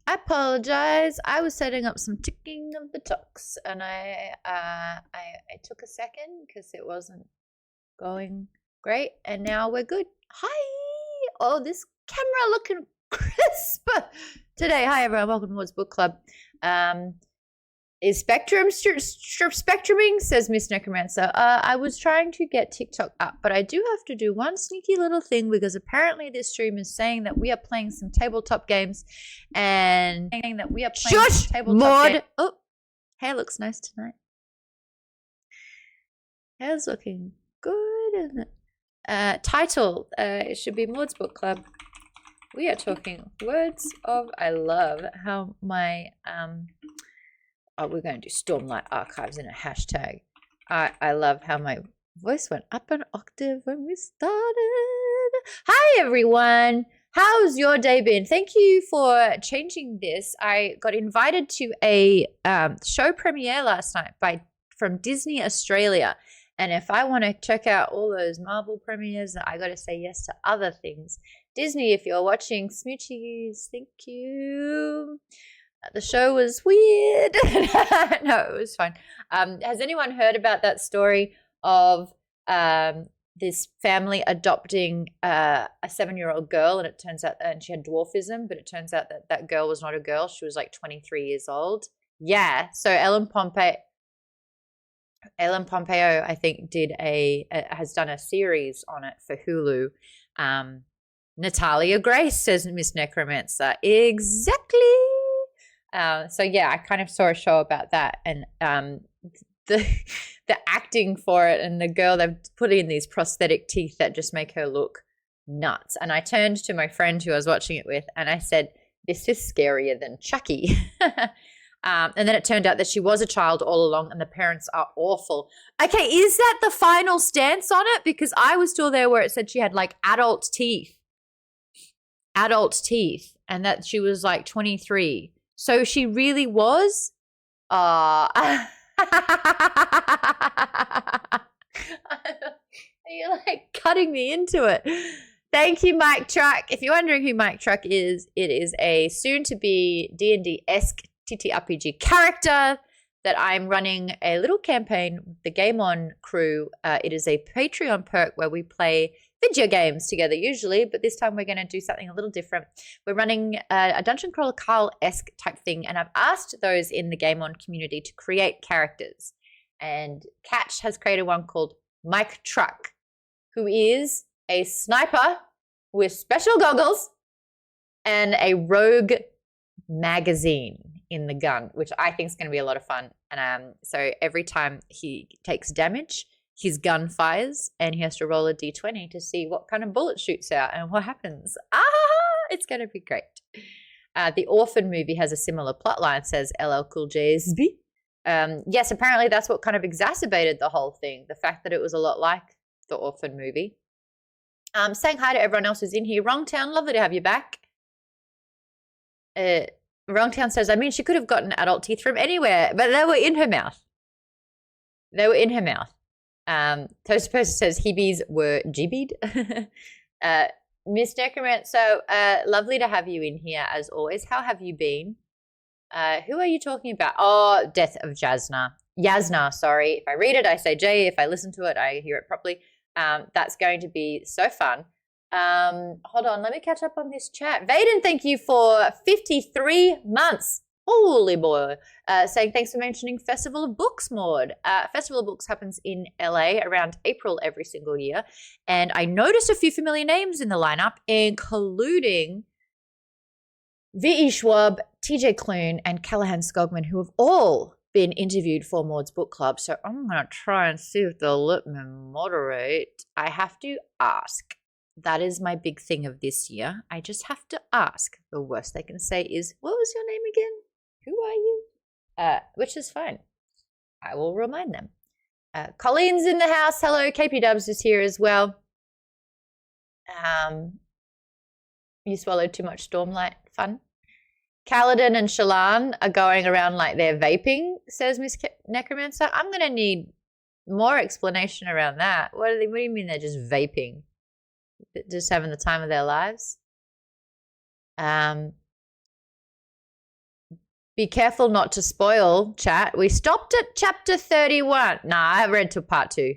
I apologize. I was setting up some ticking of the talks, and I took a second because it wasn't going great, and now we're good. Hi! Oh, this camera looking crisp today. Hi everyone, welcome to Woods Book Club. Is Spectrum spectruming? Says Miss Necromancer. I was trying to get TikTok up, but I do have to do one sneaky little thing because apparently this stream is saying that we are playing some tabletop games, and saying that we are playing some tabletop games. Oh, hair looks nice tonight. Hair's looking good, isn't it? Title. It should be Maud's Book Club. We are talking words of. I love how my oh, we're going to do Stormlight Archives in a hashtag. I love how my voice went up an octave when we started. Hi, everyone. How's your day been? Thank you for changing this. I got invited to a show premiere last night from Disney Australia. And if I want to check out all those Marvel premieres, I got to say yes to other things. Disney, if you're watching, smoochies, thank you. The show was weird. No, it was fine. Has anyone heard about that story of this family adopting a 7-year-old girl, and it turns out, and she had dwarfism, but it turns out that that girl was not a girl. She was like 23 years old. Yeah. So Ellen Pompeo, I think, has done a series on it for Hulu. Natalia Grace, says Miss Necromancer. Exactly. So yeah, I kind of saw a show about that, and the acting for it, and the girl, they've put in these prosthetic teeth that just make her look nuts. And I turned to my friend who I was watching it with, and I said, "This is scarier than Chucky." And then it turned out that she was a child all along, and the parents are awful. Okay, is that the final stance on it? Because I was still there where it said she had like adult teeth, and that she was like 23. So she really was? You're like cutting me into it. Thank you, Mike Truck. If you're wondering who Mike Truck is, it is a soon-to-be D&D-esque TTRPG character that I'm running a little campaign with the Game On crew. It is a Patreon perk where we play video games together usually, but this time we're going to do something a little different. We're running a Dungeon Crawler Carl-esque type thing, and I've asked those in the Game On community to create characters. And Catch has created one called Mike Truck, who is a sniper with special goggles and a rogue magazine in the gun, which I think is going to be a lot of fun. And so every time he takes damage, his gun fires, and he has to roll a d20 to see what kind of bullet shoots out and what happens. It's going to be great. The Orphan movie has a similar plotline, says LL Cool J's B. Yes, apparently that's what kind of exacerbated the whole thing, the fact that it was a lot like the Orphan movie. Saying hi to everyone else who's in here. Wrongtown, lovely to have you back. Wrongtown says, I mean, she could have gotten adult teeth from anywhere, but they were in her mouth. Toast Person says Hebe's were gibbied. Miss Necromancer, so lovely to have you in here as always. How have you been? Who are you talking about? Oh, Death of Jasna. Yasna, sorry. If I read it, I say J. If I listen to it, I hear it properly. That's going to be so fun. Hold on, let me catch up on this chat. Vaden, thank you for 53 months. Holy boy. Saying thanks for mentioning Festival of Books, Maud. Festival of Books happens in LA around April every single year. And I noticed a few familiar names in the lineup, including V.E. Schwab, TJ Clune, and Callahan Skogman, who have all been interviewed for Maud's book club. So I'm going to try and see if they'll let me moderate. I have to ask. That is my big thing of this year. I just have to ask. The worst they can say is, what was your name again? Who are you? Which is fine. I will remind them. Colleen's in the house. Hello. KP Dubs is here as well. You swallowed too much Stormlight. Fun. Kaladin and Shalan are going around like they're vaping, says Miss Necromancer. I'm going to need more explanation around that. What do you mean they're just vaping? Just having the time of their lives? Be careful not to spoil, chat. We stopped at chapter 31. Nah, I read to part 2.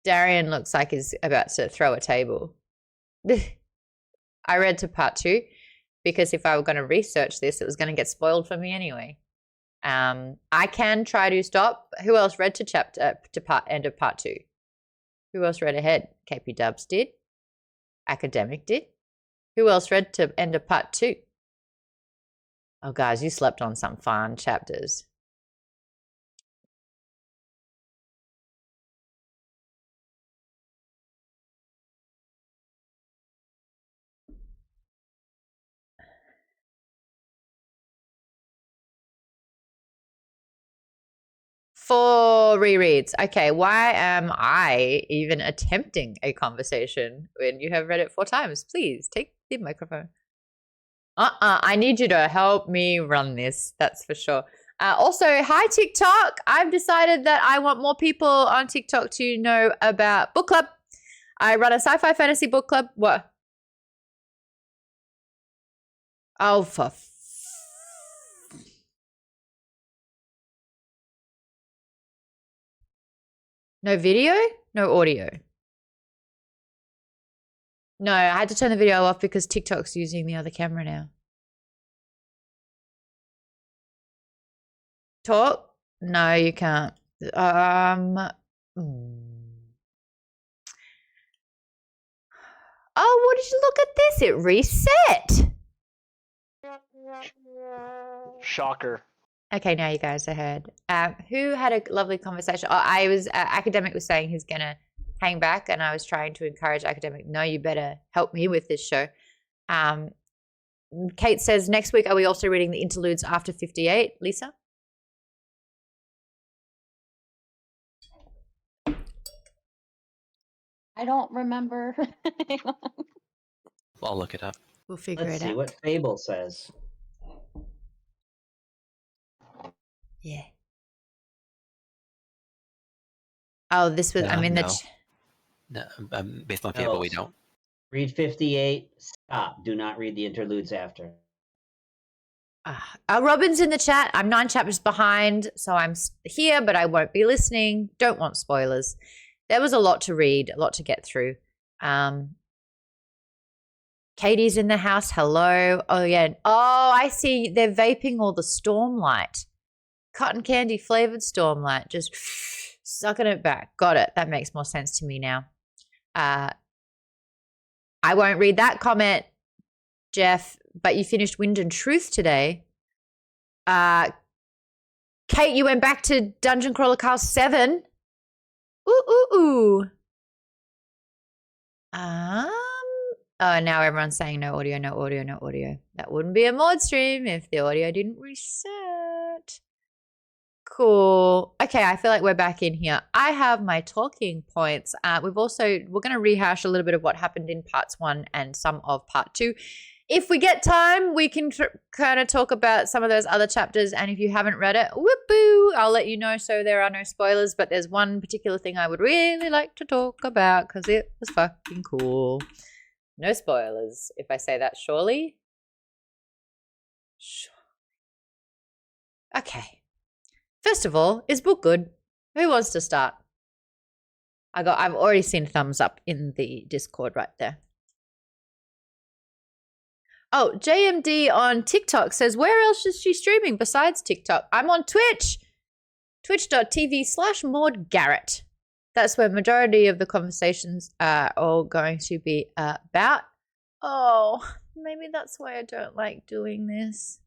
Darian looks like he's about to throw a table. I read to part 2 because if I were going to research this, it was going to get spoiled for me anyway. I can try to stop. Who else read to end of part 2? Who else read ahead? KP Dubs did. Academic did. Who else read to end of part 2? Oh, guys, you slept on some fun chapters. 4 rereads. Okay, why am I even attempting a conversation when you have read it 4 times? Please take the microphone. I need you to help me run this. That's for sure. Also, hi TikTok. I've decided that I want more people on TikTok to know about book club. I run a sci-fi fantasy book club. What? Oh, for no video, no audio. No, I had to turn the video off because TikTok's using the other camera now. Talk? No, you can't. Oh, what did you look at this? It reset. Shocker. Okay, now you guys are heard. Who had a lovely conversation? Oh, I was Academic was saying he's gonna hang back, and I was trying to encourage Academic. No, you better help me with this show. Kate says next week are we also reading the interludes after 58? Lisa. I don't remember. I'll look it up. We'll figure Let's it see out. what Fable says. Yeah. Oh, this was. I'm in the. No, based on Fable, we don't. Read 58. Stop. Do not read the interludes after. Robin's in the chat. I'm 9 chapters behind, so I'm here, but I won't be listening. Don't want spoilers. There was a lot to read, a lot to get through. Katie's in the house. Hello. Oh, yeah. Oh, I see. They're vaping all the Stormlight. Cotton candy flavored Stormlight. Just sucking it back. Got it. That makes more sense to me now. I won't read that comment, Jeff, but you finished Wind and Truth today. Kate, you went back to Dungeon Crawler Cast 7. Ooh. Oh, now everyone's saying no audio, no audio, no audio. That wouldn't be a mod stream if the audio didn't reset. Cool. Okay, I feel like we're back in here. I have my talking points. We're going to rehash a little bit of what happened in parts 1 and some of part 2. If we get time, we can kind of talk about some of those other chapters. And if you haven't read it, whoop-boo, I'll let you know so there are no spoilers. But there's one particular thing I would really like to talk about because it was fucking cool. No spoilers, if I say that, surely. Okay. First of all, is book good? Who wants to start? I've already seen thumbs up in the Discord right there. Oh, JMD on TikTok says, where else is she streaming besides TikTok? I'm on Twitch. Twitch.tv/Maud Garrett. That's where majority of the conversations are all going to be about. Oh, maybe that's why I don't like doing this.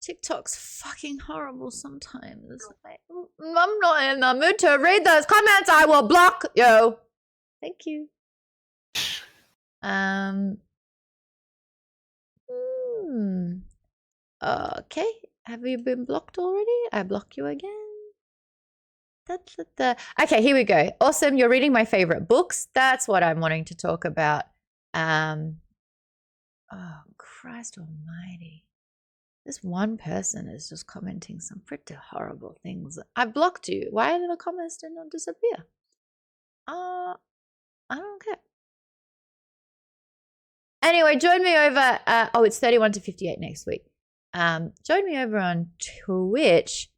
TikTok's fucking horrible sometimes. I'm not in the mood to read those comments. I will block you. Thank you. Okay. Have you been blocked already? I block you again. Okay, here we go. Awesome. You're reading my favorite books. That's what I'm wanting to talk about. Oh, Christ almighty. This one person is just commenting some pretty horrible things. I blocked you. Why did the comments did not disappear? I don't care. Anyway, join me over. It's 31 to 58 next week. Join me over on Twitch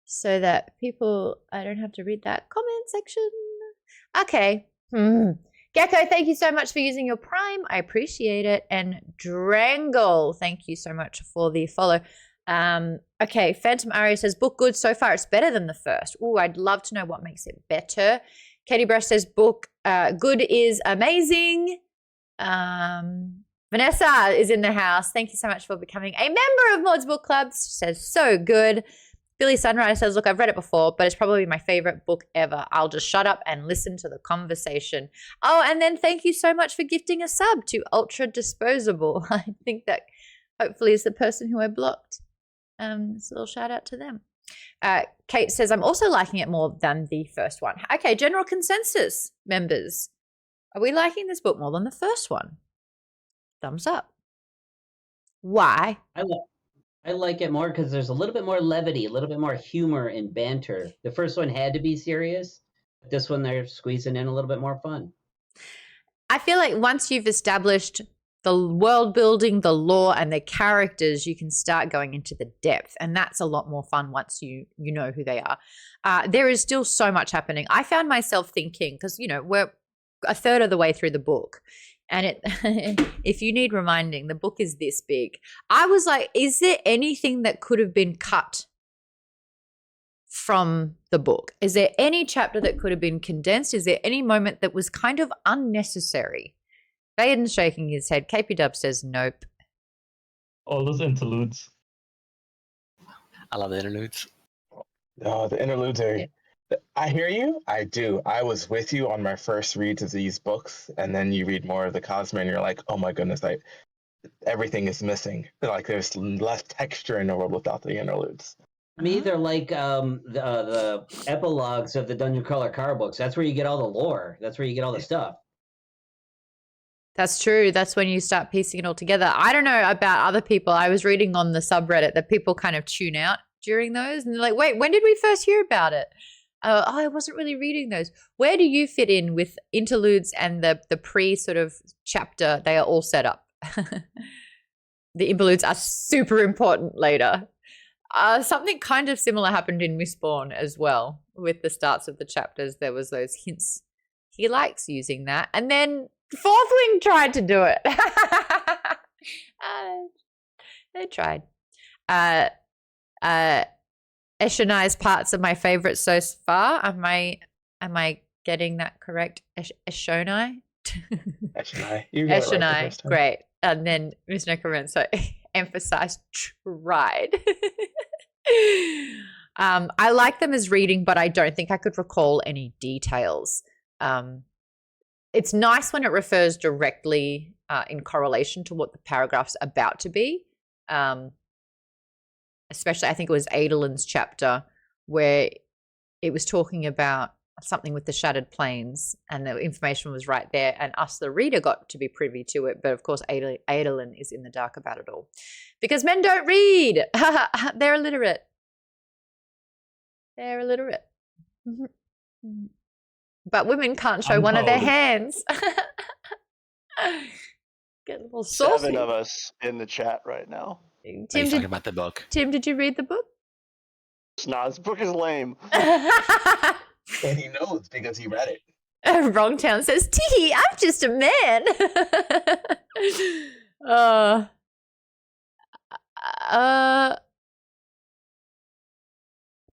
so that I don't have to read that comment section. Okay. Gecko, thank you so much for using your Prime. I appreciate it. And Drangle, thank you so much for the follow. Okay, Phantom Aria says, book good so far. It's better than the first. Oh, I'd love to know what makes it better. Katie Brush says, book good is amazing. Vanessa is in the house. Thank you so much for becoming a member of Maud's Book Club. She says, so good. Billy Sunrise says, look, I've read it before, but it's probably my favorite book ever. I'll just shut up and listen to the conversation. Oh, and then thank you so much for gifting a sub to Ultra Disposable. I think that hopefully is the person who I blocked. So a little shout out to them. Kate says, I'm also liking it more than the first one. Okay, general consensus, members. Are we liking this book more than the first one? Thumbs up. Why? I like it more because there's a little bit more levity, a little bit more humor and banter. The first one had to be serious. This one, they're squeezing in a little bit more fun. I feel like once you've established the world building, the lore, and the characters, you can start going into the depth. And that's a lot more fun once you know who they are. There is still so much happening. I found myself thinking, because, we're a third of the way through the book. And if you need reminding, the book is this big. I was like, is there anything that could have been cut from the book? Is there any chapter that could have been condensed? Is there any moment that was kind of unnecessary? Baden's shaking his head. KP Dub says nope. All those interludes. I love the interludes. Oh, the interludes are. I hear you. I do. I was with you on my first reads of these books, and then you read more of the Cosmere, and you're like, oh my goodness, everything is missing. Like there's less texture in the world without the interludes. To me, they're like the epilogues of the Dungeon Crawler car books. That's where you get all the lore. That's where you get all the stuff. That's true. That's when you start piecing it all together. I don't know about other people. I was reading on the subreddit that people kind of tune out during those, and they're like, wait, when did we first hear about it? I wasn't really reading those. Where do you fit in with interludes and the pre sort of chapter? They are all set up. The interludes are super important later. Something kind of similar happened in Mistborn as well. With the starts of the chapters, there was those hints. He likes using that. And then Fourth Wing tried to do it. They tried. Eshonai's parts are my favorite so far. Am I getting that correct? Eshonai? Eshonai. You got it right the Eshonai, first time. great. And then Miss Necromancer emphasized tried. I like them as reading, but I don't think I could recall any details. It's nice when it refers directly in correlation to what the paragraph's about to be. Especially, I think it was Adelin's chapter where it was talking about something with the shattered planes, and the information was right there, and us, the reader, got to be privy to it. But of course, Adelin is in the dark about it all because men don't read. They're illiterate. They're illiterate. But women can't show one of their hands. Get a little saucy. 7 of us in the chat right now. Tim, talking about the book. Tim, did you read the book? Nah, this book is lame. And he knows because he read it. Wrongtown says, tee, I'm just a man.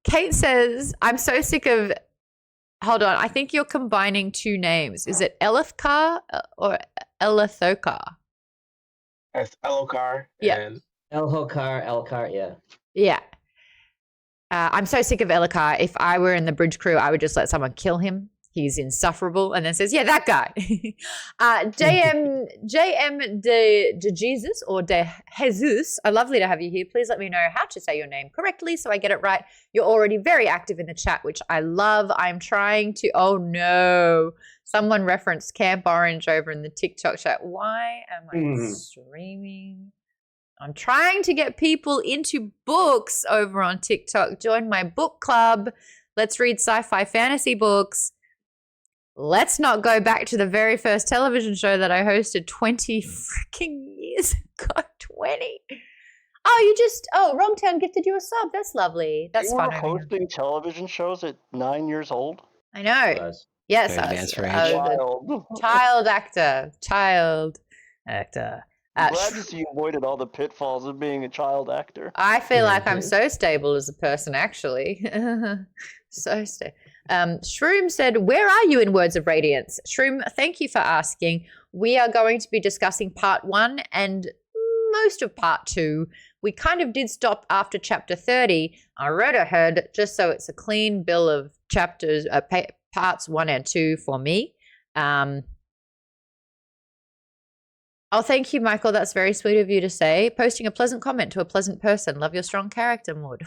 Kate says, I'm so sick of, hold on, I think you're combining two names. Is it Elifkar or Elithokar? As Elokar. Yeah. And Elhokar, yeah. Yeah. I'm so sick of Elokar. If I were in the bridge crew, I would just let someone kill him. He's insufferable. And then says, yeah, that guy. JM de Jesus or de Jesus, lovely to have you here. Please let me know how to say your name correctly so I get it right. You're already very active in the chat, which I love. I'm trying to, oh no. Someone referenced Camp Orange over in the TikTok chat. Why am I streaming? I'm trying to get people into books over on TikTok. Join my book club. Let's read sci-fi fantasy books. Let's not go back to the very first television show that I hosted 20 freaking years ago. 20. Wrongtown gifted you a sub. That's lovely. That's You fun. were hosting television shows at 9 years old? I know. Yes, Very I advanced for age. Wild. child actor. I'm glad to see you avoided all the pitfalls of being a child actor. I feel like I'm so stable as a person, actually. So stable. Shroom said, where are you in Words of Radiance? Shroom, thank you for asking. We are going to be discussing part 1 and most of part 2. We kind of did stop after chapter 30. I read ahead just so it's a clean bill of chapters, parts 1 and 2 for me. Oh, thank you, Michael. That's very sweet of you to say. Posting a pleasant comment to a pleasant person. Love your strong character, Maud.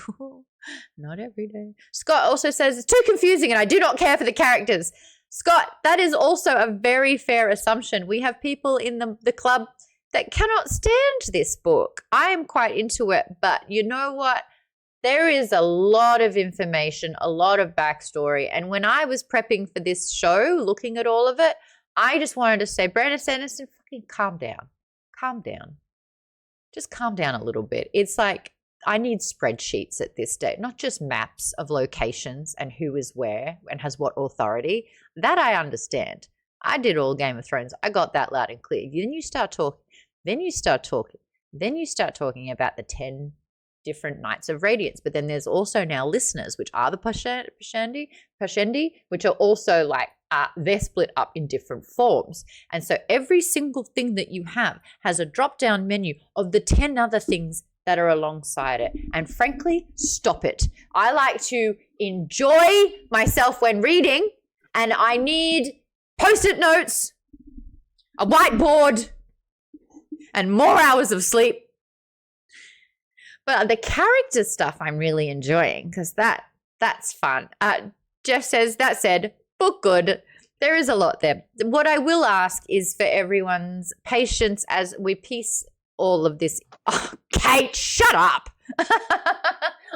Not every day. Scott also says, it's too confusing and I do not care for the characters. Scott, that is also a very fair assumption. We have people in the club that cannot stand this book. I am quite into it, but you know what? There is a lot of information, a lot of backstory. And when I was prepping for this show, looking at all of it, I just wanted to say, Brandon Sanderson, fucking calm down. Calm down. Just calm down a little bit. It's like, I need spreadsheets at this stage, not just maps of locations and who is where and has what authority. That I understand. I did all Game of Thrones. I got that loud and clear. Then you start talking. Then you start talking about the 10 different Knights of Radiance. But then there's also now listeners, which are the Pashendi, which are also like, they're split up in different forms. And so every single thing that you have has a drop-down menu of the 10 other things that are alongside it. And frankly, stop it. I like to enjoy myself when reading, and I need post-it notes, a whiteboard, and more hours of sleep. But the character stuff I'm really enjoying because that's fun. Jeff says, that said, book good. There is a lot there. What I will ask is for everyone's patience as we piece all of this. Oh, Kate, shut up.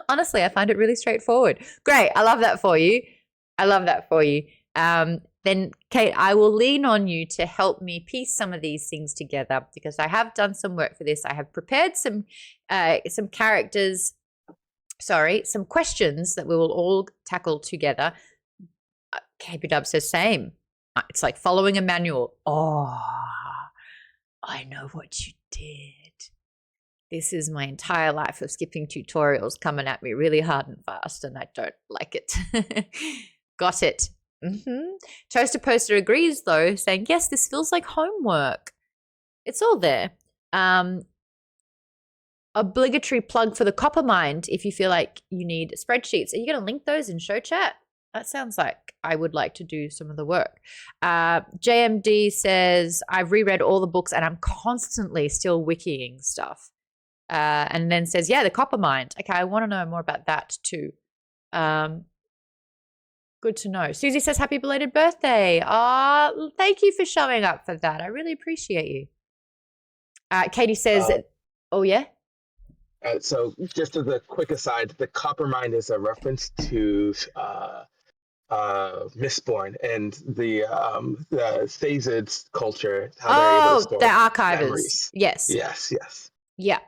Honestly, I find it really straightforward. Great. I love that for you. Then, Kate, I will lean on you to help me piece some of these things together because I have done some work for this. I have prepared some characters, some questions that we will all tackle together. KP Dub says same. It's like following a manual. Oh, I know what you did. This is my entire life of skipping tutorials coming at me really hard and fast, and I don't like it. Got it. Toaster Poster agrees, though, saying, yes, this feels like homework. It's all there. Obligatory plug for the Coppermind if you feel like you need spreadsheets. Are you going to link those in show chat? That sounds like I would like to do some of the work. JMD says, I've reread all the books and I'm constantly still wikiing stuff. And then says, yeah, the Coppermind. Okay, I want to know more about that too. Good to know. Susie says, happy belated birthday. Thank you for showing up for that. I really appreciate you. Katie says, oh, yeah? So just as a quick aside, the Coppermind is a reference to Mistborn and the Phased culture. How they're able to store the archivers. Memories. Yes. Yeah.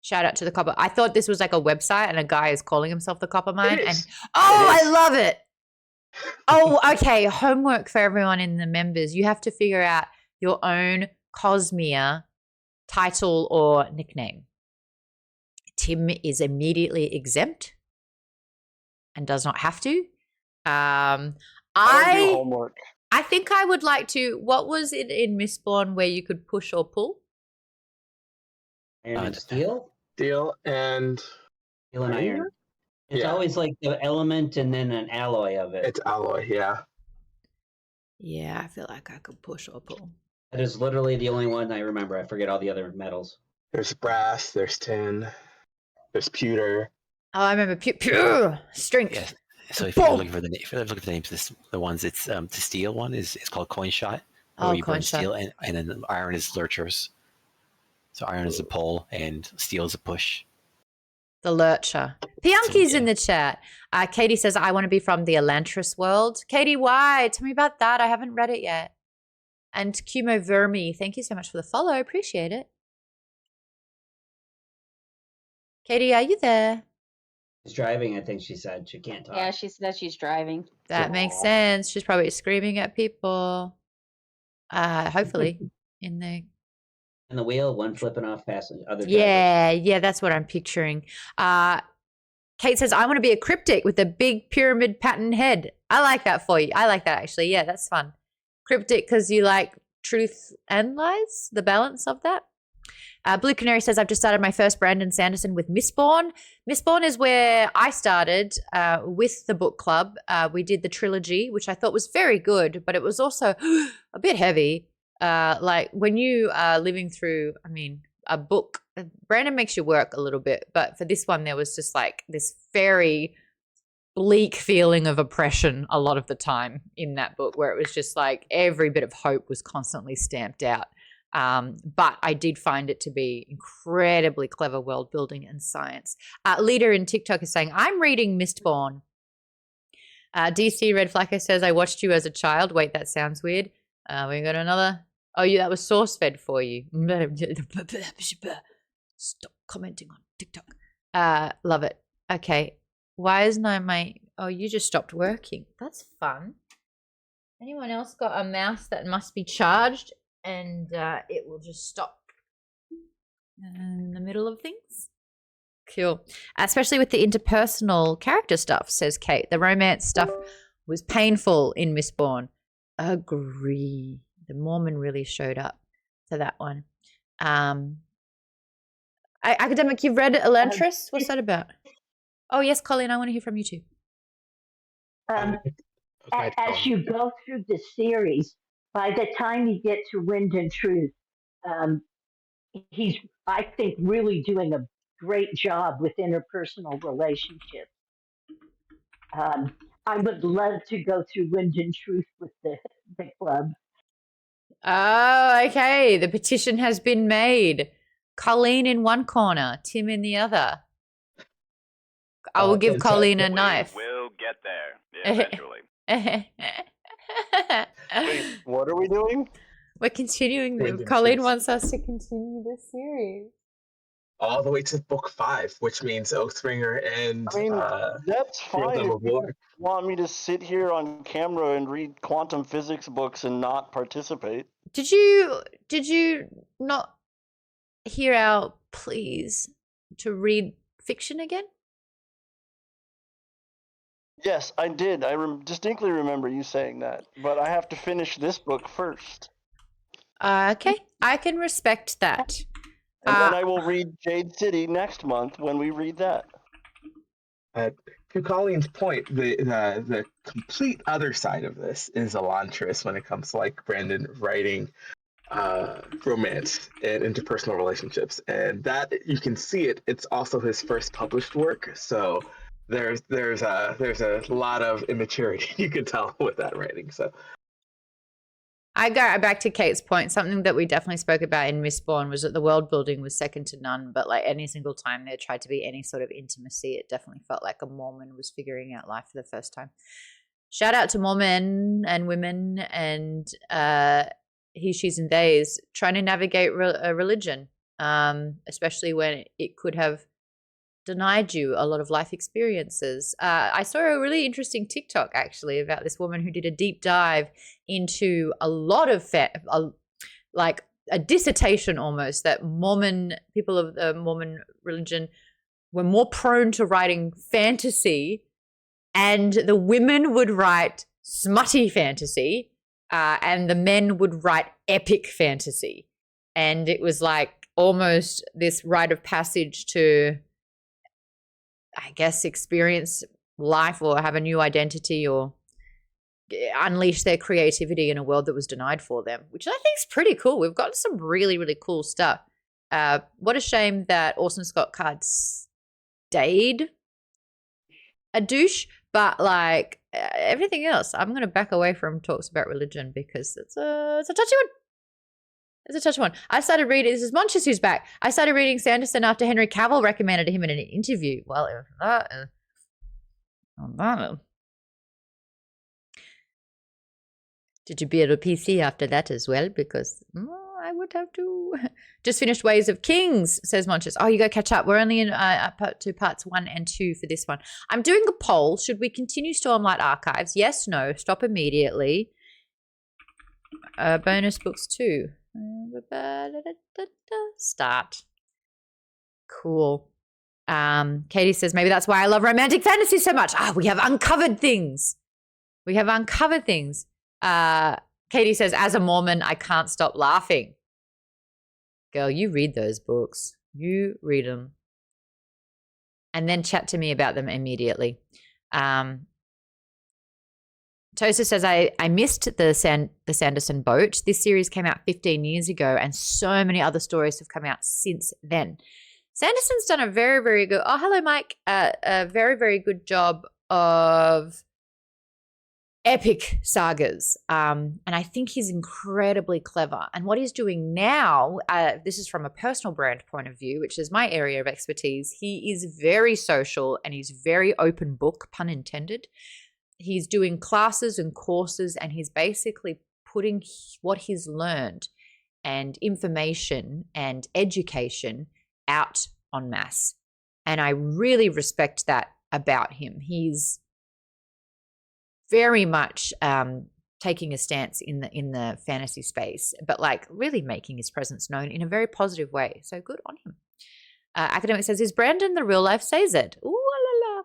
Shout out to the Copper. I thought this was like a website and a guy is calling himself the Coppermind. And I love it. Oh, okay. Homework for everyone in the members. You have to figure out your own Cosmere title or nickname. Tim is immediately exempt and does not have to. I don't do homework. I think I would like to. What was it in Mistborn where you could push or pull? Iron and steel? Steel and Iron. It's always like the element and then an alloy of it. It's alloy, yeah. Yeah, I feel like I could push or pull. That is literally the only one I remember. I forget all the other metals. There's brass, there's tin, there's pewter. Oh, I remember pewter strength. Yeah. So if you're looking for the names, the ones it's the steel one is called coin shot. Coin shot. Steel and then iron is lurchers. So iron is a pull and steel is a push. The lurcher. Pianki's in the chat. Katie says, I want to be from the Elantris world. Katie, why? Tell me about that. I haven't read it yet. And Kumo Vermi, thank you so much for the follow. Appreciate it. Katie, are you there? She's driving, I think she said. She can't talk. Yeah, she said she's driving. That makes sense. She's probably screaming at people. Hopefully in the wheel, one flipping off past the other. Yeah, that's what I'm picturing. Kate says, I want to be a cryptic with a big pyramid pattern head. I like that for you. I like that actually. Yeah, that's fun. Cryptic because you like truth and lies, the balance of that. Blue Canary says, I've just started my first Brandon Sanderson with Mistborn. Mistborn is where I started with the book club. We did the trilogy, which I thought was very good, but it was also a bit heavy. Like when you are living through, a book Brandon makes you work a little bit, but for this one, there was just like this very bleak feeling of oppression a lot of the time in that book, where it was just like every bit of hope was constantly stamped out. But I did find it to be incredibly clever world building and science. Leader in TikTok is saying, I'm reading Mistborn. DC Red Flacker says, I watched you as a child. Wait, that sounds weird. We got another. Oh, that was source fed for you. Stop commenting on TikTok. Love it. Okay. Why isn't my... Oh, you just stopped working. That's fun. Anyone else got a mouse that must be charged and it will just stop in the middle of things? Cool. Especially with the interpersonal character stuff, says Kate. The romance stuff was painful in Mistborn. The Mormon really showed up for that one. Academic, you've read Elantris? What's that about? Oh, yes, Colleen, I want to hear from you too. As you go through the series, by the time you get to Wind and Truth, he's, I think, really doing a great job with interpersonal relationships. I would love to go through Wind and Truth with the club. Oh, okay. The petition has been made. Colleen in one corner, Tim in the other. I will give Colleen a knife. We'll get there eventually. Wait, what are we doing? We're continuing. Wind and Colleen Truth. wants us to continue this series. All the way to book 5, which means Oathbringer and I mean, that's fine. Rhythm If of you War. want me to sit here on camera and read quantum physics books and not participate? Did you not hear our pleas to read fiction again? Yes, I did. I distinctly remember you saying that, but I have to finish this book first. Okay, I can respect that. And then I will read Jade City next month when we read that. To Colleen's point, the complete other side of this is Elantris when it comes to like Brandon writing romance and interpersonal relationships, and that you can see it. It's also his first published work, so there's a lot of immaturity you can tell with that writing. So I go back to Kate's point. Something that we definitely spoke about in Mistborn was that the world building was second to none, but like any single time there tried to be any sort of intimacy, it definitely felt like a Mormon was figuring out life for the first time. Shout out to Mormon and women and he, she's, and theys trying to navigate a religion, especially when it could have denied you a lot of life experiences. I saw a really interesting TikTok actually about this woman who did a deep dive into a lot of like a dissertation almost, that Mormon people of the Mormon religion were more prone to writing fantasy, and the women would write smutty fantasy, and the men would write epic fantasy. And it was like almost this rite of passage to, I guess, experience life or have a new identity or unleash their creativity in a world that was denied for them, which I think is pretty cool. We've got some really, really cool stuff. What a shame that Orson Scott Card stayed a douche, but like everything else, I'm going to back away from talks about religion because it's a touchy one. It's a touchy one. I started reading, this is Monches who's back. I started reading Sanderson after Henry Cavill recommended him in an interview. Well, did you build a PC after that as well? Because I would have to. Just finished Ways of Kings, says Monches. Oh, you go catch up. We're only in parts 1 and 2 for this one. I'm doing a poll. Should we continue Stormlight Archives? Yes, no, stop immediately. Bonus books 2. Start. Cool. Katie says, maybe that's why I love romantic fantasy so much. We have uncovered things. Katie says, as a Mormon, I can't stop laughing. Girl, you read those books. You read them. And then chat to me about them immediately. Tony Tosa says, I missed the Sanderson boat. This series came out 15 years ago, and so many other stories have come out since then. Sanderson's done a very, very good, oh, hello, Mike, a very, very good job of epic sagas. And I think he's incredibly clever. And what he's doing now, this is from a personal brand point of view, which is my area of expertise. He is very social and he's very open book, pun intended. He's doing classes and courses, and he's basically putting what he's learned and information and education out en masse. And I really respect that about him. He's very much taking a stance in the fantasy space, but like really making his presence known in a very positive way. So good on him. Academic says, is Brandon the real life says it? Ooh la la.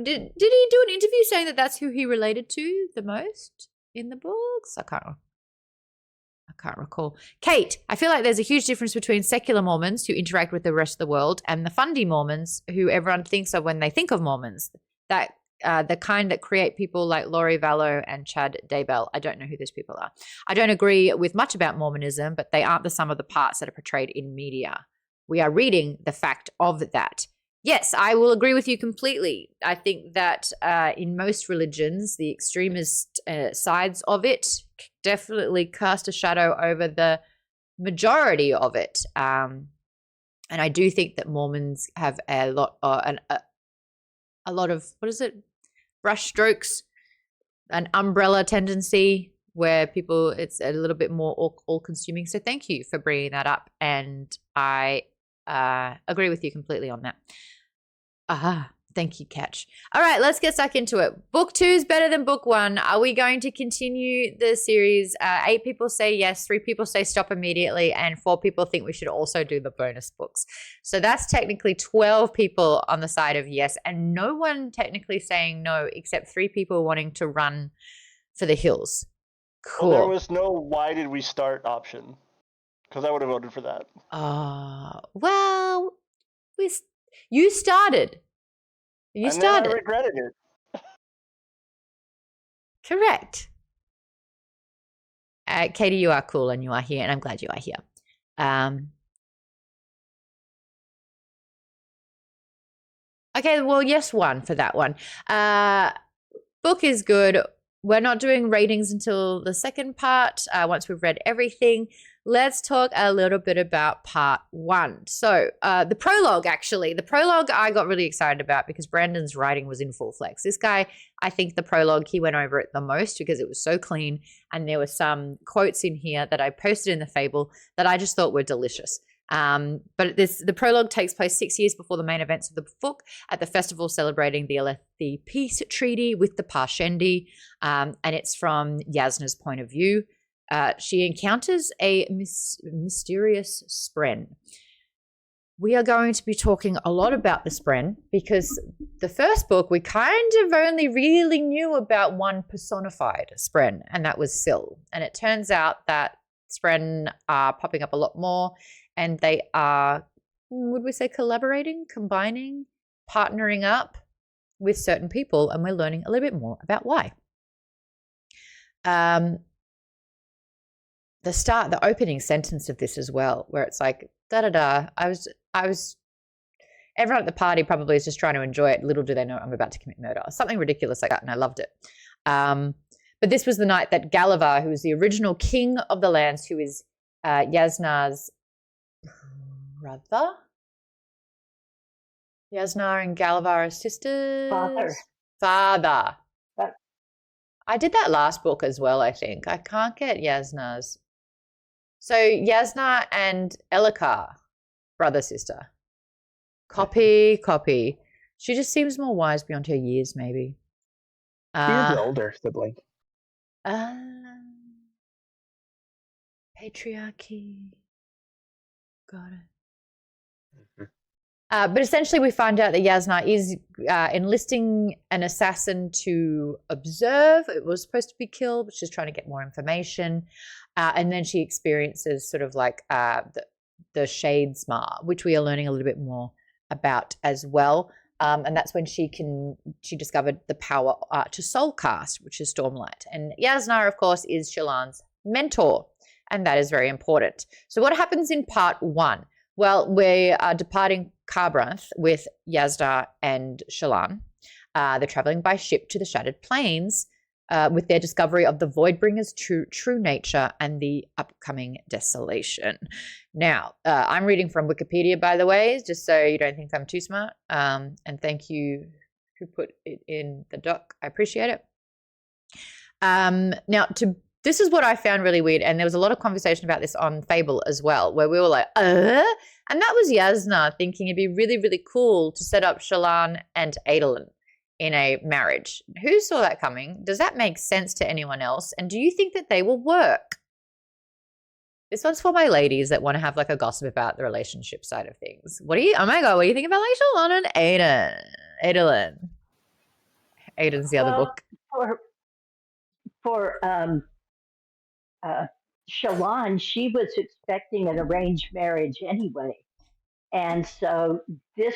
Did he do an interview saying that that's who he related to the most in the books? I can't recall. Kate, I feel like there's a huge difference between secular Mormons who interact with the rest of the world and the fundy Mormons who everyone thinks of when they think of Mormons. That the kind that create people like Laurie Vallow and Chad Daybell. I don't know who those people are. I don't agree with much about Mormonism, but they aren't the sum of the parts that are portrayed in media. We are reading the fact of that. Yes, I will agree with you completely. I think that in most religions, the extremist sides of it definitely cast a shadow over the majority of it. And I do think that Mormons have a lot of, what is it, brush strokes, an umbrella tendency where people, it's a little bit more all-consuming. So thank you for bringing that up. And I agree with you completely on that. Thank you, Catch. All right, let's get stuck into it. Book 2 is better than book 1. Are we going to continue the series? 8 people say yes, 3 people say stop immediately, and 4 people think we should also do the bonus books. So that's technically 12 people on the side of yes, and no one technically saying no, except 3 people wanting to run for the hills. Cool. Well, there was no why did we start option, because I would have voted for that. Well, you started. You started. Then I regretted it. Correct. Katie, you are cool and you are here, and I'm glad you are here. Okay, well, yes, 1 for that one. Book is good. We're not doing ratings until the second part, once we've read everything. Let's talk a little bit about part 1. So the prologue, actually. The prologue I got really excited about because Brandon's writing was in full flex. This guy, I think the prologue, he went over it the most because it was so clean. And there were some quotes in here that I posted in the Fable that I just thought were delicious. But the prologue takes place 6 years before the main events of the book at the festival celebrating the peace treaty with the Parshendi. And it's from Yasna's point of view. She encounters a mysterious spren. We are going to be talking a lot about the spren because the first book we kind of only really knew about one personified spren, and that was Syl. And it turns out that spren are popping up a lot more, and they are, would we say, collaborating, combining, partnering up with certain people, and we're learning a little bit more about why. The opening sentence of this as well, where it's like, da-da-da, I was, everyone at the party probably is just trying to enjoy it. Little do they know I'm about to commit murder. Something ridiculous like that, and I loved it. But this was the night that Galavar, who is the original king of the lands, who is Yasna's brother? Yasna and Galavar are sisters? Father. I did that last book as well, I think. I can't get Yasna's. So Yasna and Elika, brother, sister. Copy. She just seems more wise beyond her years, maybe. She's the older sibling. Patriarchy. Got it. But essentially we find out that Yasna is enlisting an assassin to observe. It was supposed to be killed, but she's trying to get more information. And then she experiences sort of like the Shadesmar, which we are learning a little bit more about as well. And that's when she discovered the power to soul cast, which is Stormlight. And Yasna, of course, is Shallan's mentor, and that is very important. So what happens in part 1? Well, we are departing Kharbranth with Yasna and Shallan. They're traveling by ship to the Shattered Plains with their discovery of the Voidbringer's true nature and the upcoming desolation. Now, I'm reading from Wikipedia, by the way, just so you don't think I'm too smart. And thank you who put it in the doc. I appreciate it. Now, this is what I found really weird, and there was a lot of conversation about this on Fable as well, where we were like, and that was Yasna thinking it'd be really, really cool to set up Shallan and Adolin in a marriage. Who saw that coming? Does that make sense to anyone else? And do you think that they will work? This one's for my ladies that want to have like a gossip about the relationship side of things. Oh my God, what do you think about like Shallan and Adolin? Aiden's the other book. For Shallan, she was expecting an arranged marriage anyway. And so this,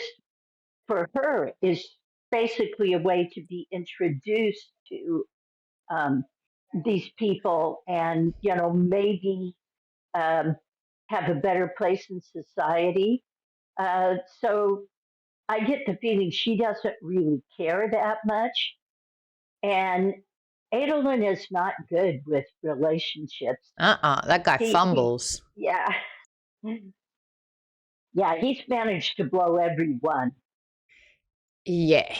for her, is basically a way to be introduced to these people and, maybe have a better place in society. So I get the feeling she doesn't really care that much. And Adolin is not good with relationships. That guy fumbles. Yeah. Yeah, he's managed to blow everyone. Yeah.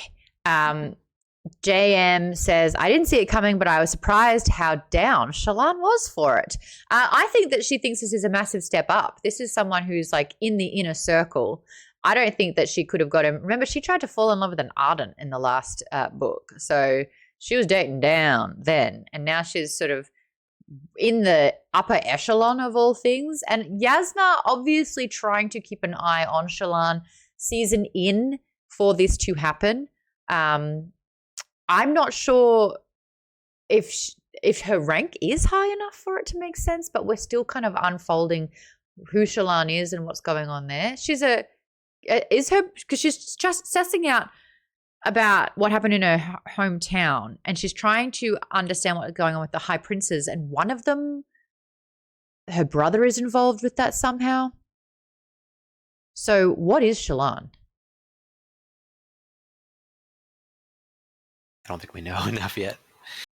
JM says, I didn't see it coming, but I was surprised how down Shallan was for it. I think that she thinks this is a massive step up. This is someone who's like in the inner circle. I don't think that she could have got him. Remember, she tried to fall in love with an Ardent in the last book. So she was dating down then, and now she's sort of in the upper echelon of all things. And Yasna obviously trying to keep an eye on Shallan, sees an in for this to happen. I'm not sure if her rank is high enough for it to make sense, but we're still kind of unfolding who Shallan is and what's going on there. Because she's just sussing out about what happened in her hometown, and she's trying to understand what's going on with the High Princes, and one of them, her brother, is involved with that somehow. So what is Shallan? I don't think we know enough yet.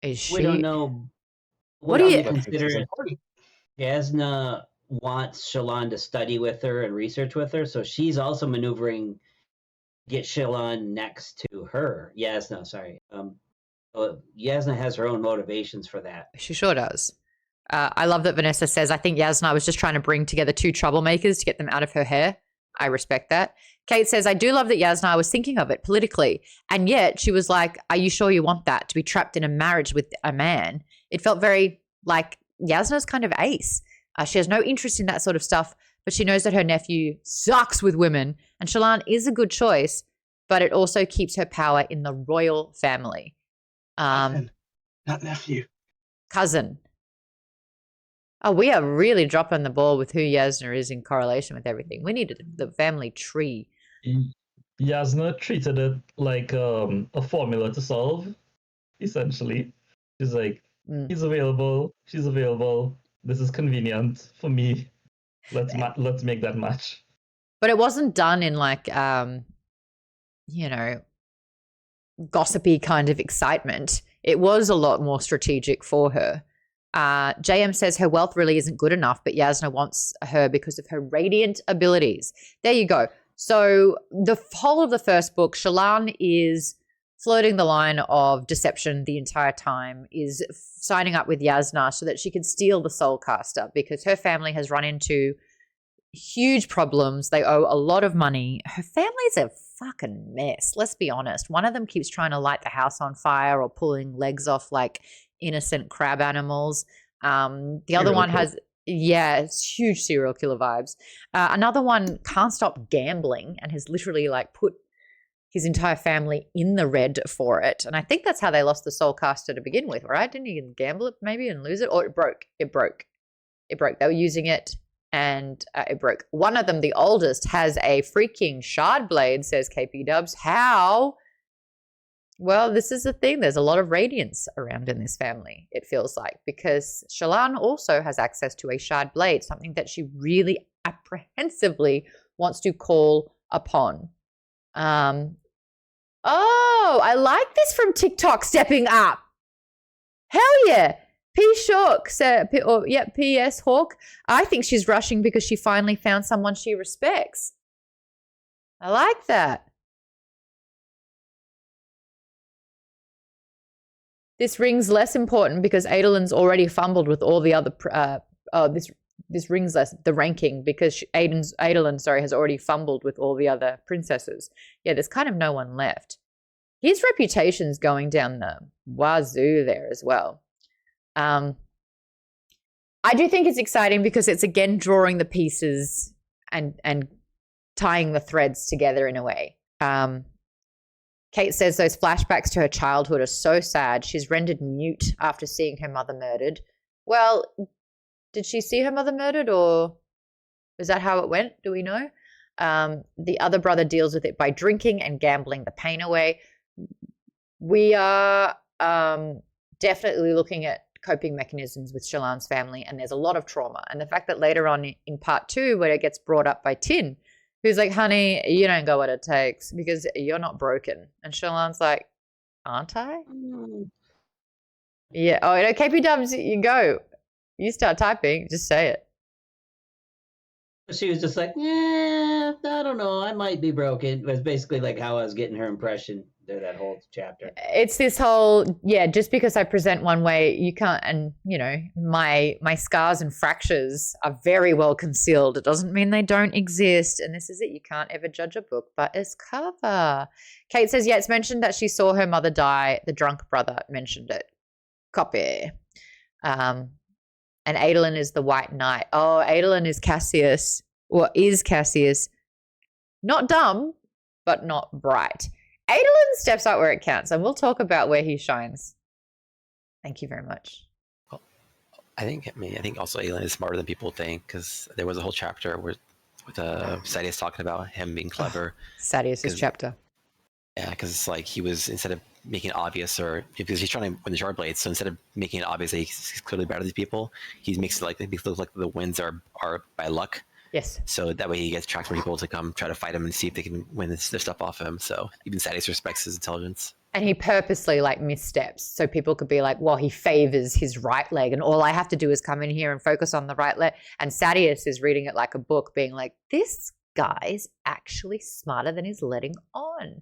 Is she? We don't know. What do you consider? Yasna wants Shallan to study with her and research with her, so she's also maneuvering get Shallan next to her. Yasna, sorry. Yasna has her own motivations for that. She sure does. I love that Vanessa says, I think Yasna was just trying to bring together two troublemakers to get them out of her hair. I respect that. Kate says, I do love that Yasna was thinking of it politically. And yet she was like, are you sure you want that, to be trapped in a marriage with a man? It felt very like Yasna's kind of ace. She has no interest in that sort of stuff, but she knows that her nephew sucks with women, and Shallan is a good choice, but it also keeps her power in the royal family. Not nephew. Cousin. Oh, we are really dropping the ball with who Yasna is in correlation with everything. We need the family tree. Yasna treated it like a formula to solve, essentially. She's like, he's available, she's available. This is convenient for me. Let's make that match. But it wasn't done in like, gossipy kind of excitement. It was a lot more strategic for her. JM says her wealth really isn't good enough, but Yasna wants her because of her radiant abilities. There you go. So the whole of the first book, Shallan is flirting the line of deception the entire time, is signing up with Yasna so that she can steal the Soulcaster, because her family has run into huge problems. They owe a lot of money. Her family's a fucking mess, let's be honest. One of them keeps trying to light the house on fire or pulling legs off like innocent crab animals. The other one has, it's huge serial killer vibes. Another one can't stop gambling and has literally like put his entire family in the red for it. And I think that's how they lost the Soulcaster to begin with, right? Didn't he gamble it maybe and lose it? Or it broke. They were using it and it broke. One of them, the oldest, has a freaking shard blade, says KP Dubs. How? Well, this is the thing. There's a lot of radiance around in this family, it feels like, because Shallan also has access to a shard blade, something that she really apprehensively wants to call upon. Oh, I like this from TikTok stepping up. Hell yeah. P. Shawk, P.S. Hawk. I think she's rushing because she finally found someone she respects. I like that. This ring's less important because Adolin's already fumbled with all the other. This ring's less the ranking because Adolin, has already fumbled with all the other princesses. Yeah, there's kind of no one left. His reputation's going down the wazoo there as well. I do think it's exciting because it's again drawing the pieces and tying the threads together in a way. Kate says those flashbacks to her childhood are so sad. She's rendered mute after seeing her mother murdered. Well, did she see her mother murdered, or is that how it went? Do we know? The other brother deals with it by drinking and gambling the pain away. We are definitely looking at coping mechanisms with Shallan's family, and there's a lot of trauma. And the fact that later on in part 2, where it gets brought up by Tin, who's like, honey, you don't got what it takes because you're not broken. And Shallan's like, aren't I? Yeah. Oh, KP Dubs, you go. You start typing. Just say it. She was just like, I don't know. I might be broken. It was basically like how I was getting her impression through that whole chapter. It's this whole, just because I present one way, you can't, and my scars and fractures are very well concealed. It doesn't mean they don't exist. And this is it. You can't ever judge a book by its cover. Kate says, it's mentioned that she saw her mother die. The drunk brother mentioned it. Copy. And Adolin is the White Knight. Oh, Adolin is Cassius, or is Cassius. Not dumb, but not bright. Adolin steps out where it counts, and we'll talk about where he shines. Thank you very much. Well, I think also Adolin is smarter than people think, because there was a whole chapter with Sadius talking about him being clever. Sadius' chapter. Yeah, because it's like he was, instead of making it obvious, or because he's trying to win the shard blades, so instead of making it obvious that he's clearly better than these people, he makes it like it looks like the wins are by luck. Yes. So that way he gets attracts more people to come try to fight him and see if they can win their stuff off him. So even Sadius respects his intelligence. And he purposely missteps so people could be like, well, he favors his right leg, and all I have to do is come in here and focus on the right leg. And Sadius is reading it like a book, being like, this guy's actually smarter than he's letting on.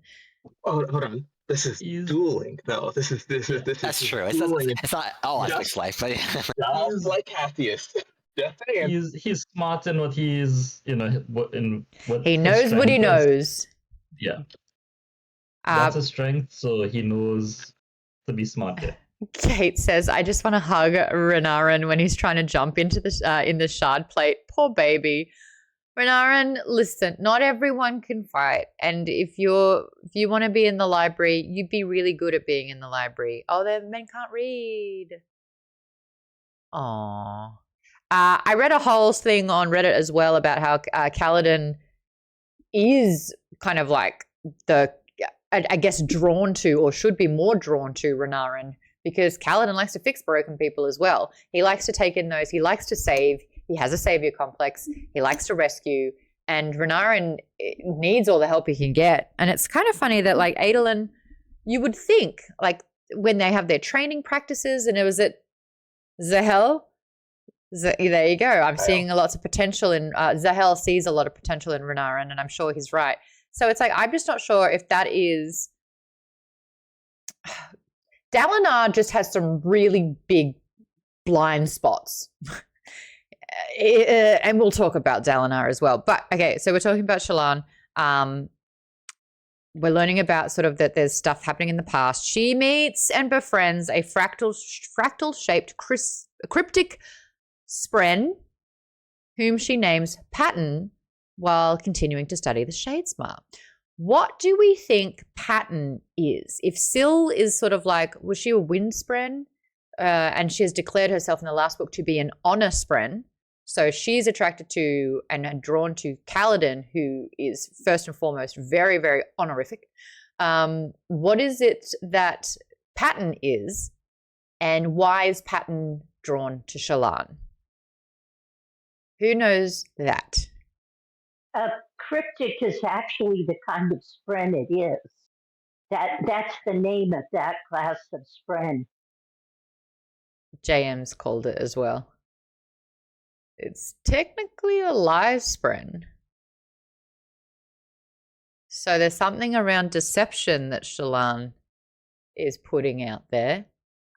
Oh, hold on. This is dueling, though. This is That's true. Dueling. It's not all aspects of life, but just like Cassius. Just saying. He's smart in what he's he knows what he knows. Yeah. That's a strength, so he knows to be smart there. Kate says, I just want to hug Renarin when he's trying to jump into the in the shard plate. Poor baby. Renarin, listen, not everyone can fight. And if you want to be in the library, you'd be really good at being in the library. Oh, the men can't read. Aww. I read a whole thing on Reddit as well about how Kaladin is kind of like I guess drawn to, or should be more drawn to, Renarin, because Kaladin likes to fix broken people as well. He likes to take in those. He likes to save. He has a savior complex. He likes to rescue. And Renarin needs all the help he can get. And it's kind of funny that Adolin, you would think when they have their training practices, and it was at Zahel. There you go. I'm seeing lots of potential in Zahel sees a lot of potential in Renarin, and I'm sure he's right. So it's I'm just not sure if that is. Dalinar just has some really big blind spots. And we'll talk about Dalinar as well. But okay, so we're talking about Shallan. We're learning about sort of that there's stuff happening in the past. She meets and befriends a fractal-shaped cryptic spren, whom she names Patton, while continuing to study the Shadesmar. What do we think Patton is? If Syl is sort of was she a wind spren? And she has declared herself in the last book to be an honor spren. So she's attracted to and drawn to Kaladin, who is first and foremost very, very honorific. What is it that Patton is, and why is Patton drawn to Shallan? Who knows that? Cryptic is actually the kind of spren it is. That's the name of that class of spren. JM's called it as well. It's technically a live spren. So there's something around deception that Shallan is putting out there.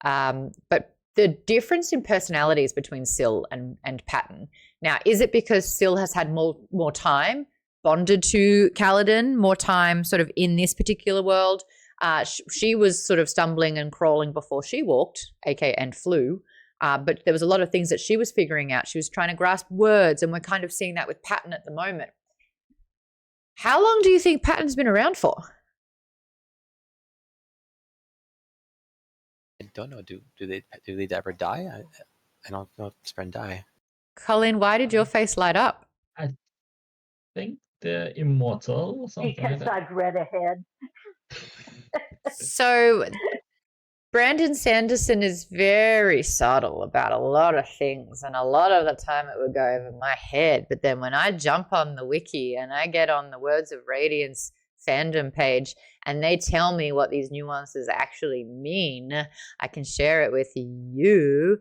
But the difference in personalities between Syl and Patton. Now, is it because Syl has had more time bonded to Kaladin, more time sort of in this particular world? She was sort of stumbling and crawling before she walked, aka and flew. But there was a lot of things that she was figuring out. She was trying to grasp words, and we're kind of seeing that with Patton at the moment. How long do you think Patton's been around for? I don't know. Do they ever die? I don't know if spren die. Colleen, why did your face light up? I think they're immortal or something like Because that. I've read ahead. So Brandon Sanderson is very subtle about a lot of things, and a lot of the time it would go over my head. But then when I jump on the wiki and I get on the Words of Radiance fandom page and they tell me what these nuances actually mean, I can share it with you.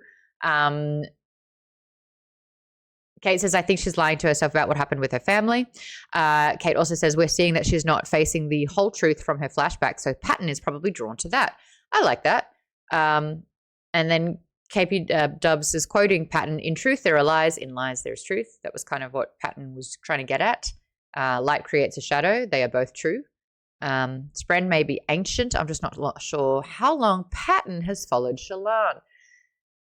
Kate says, I think she's lying to herself about what happened with her family. Kate also says, we're seeing that she's not facing the whole truth from her flashback, so Patton is probably drawn to that. I like that. And then KP Dubs is quoting Patton, in truth there are lies, in lies there is truth. That was kind of what Patton was trying to get at. Light creates a shadow. They are both true. Spren may be ancient. I'm just not sure how long Patton has followed Shallan.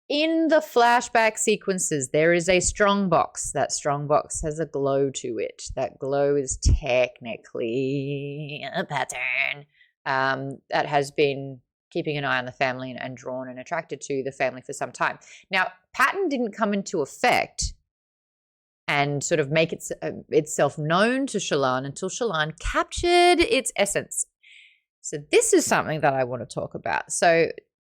In the flashback sequences, there is a strong box. That strong box has a glow to it. That glow is technically a pattern that has been keeping an eye on the family and drawn and attracted to the family for some time. Now, Patton didn't come into effect and sort of make itself known to Shallan until Shallan captured its essence. So this is something that I want to talk about. So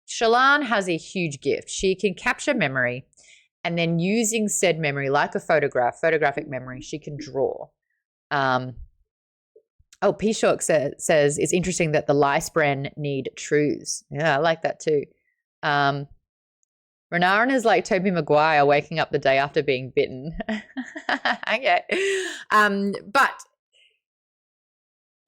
Shallan has a huge gift. She can capture memory, and then using said memory, like a photographic memory, she can draw. P-Shock says, it's interesting that the Lyspren need truths. Yeah, I like that too. Renarin is like Tobey Maguire waking up the day after being bitten. Okay. But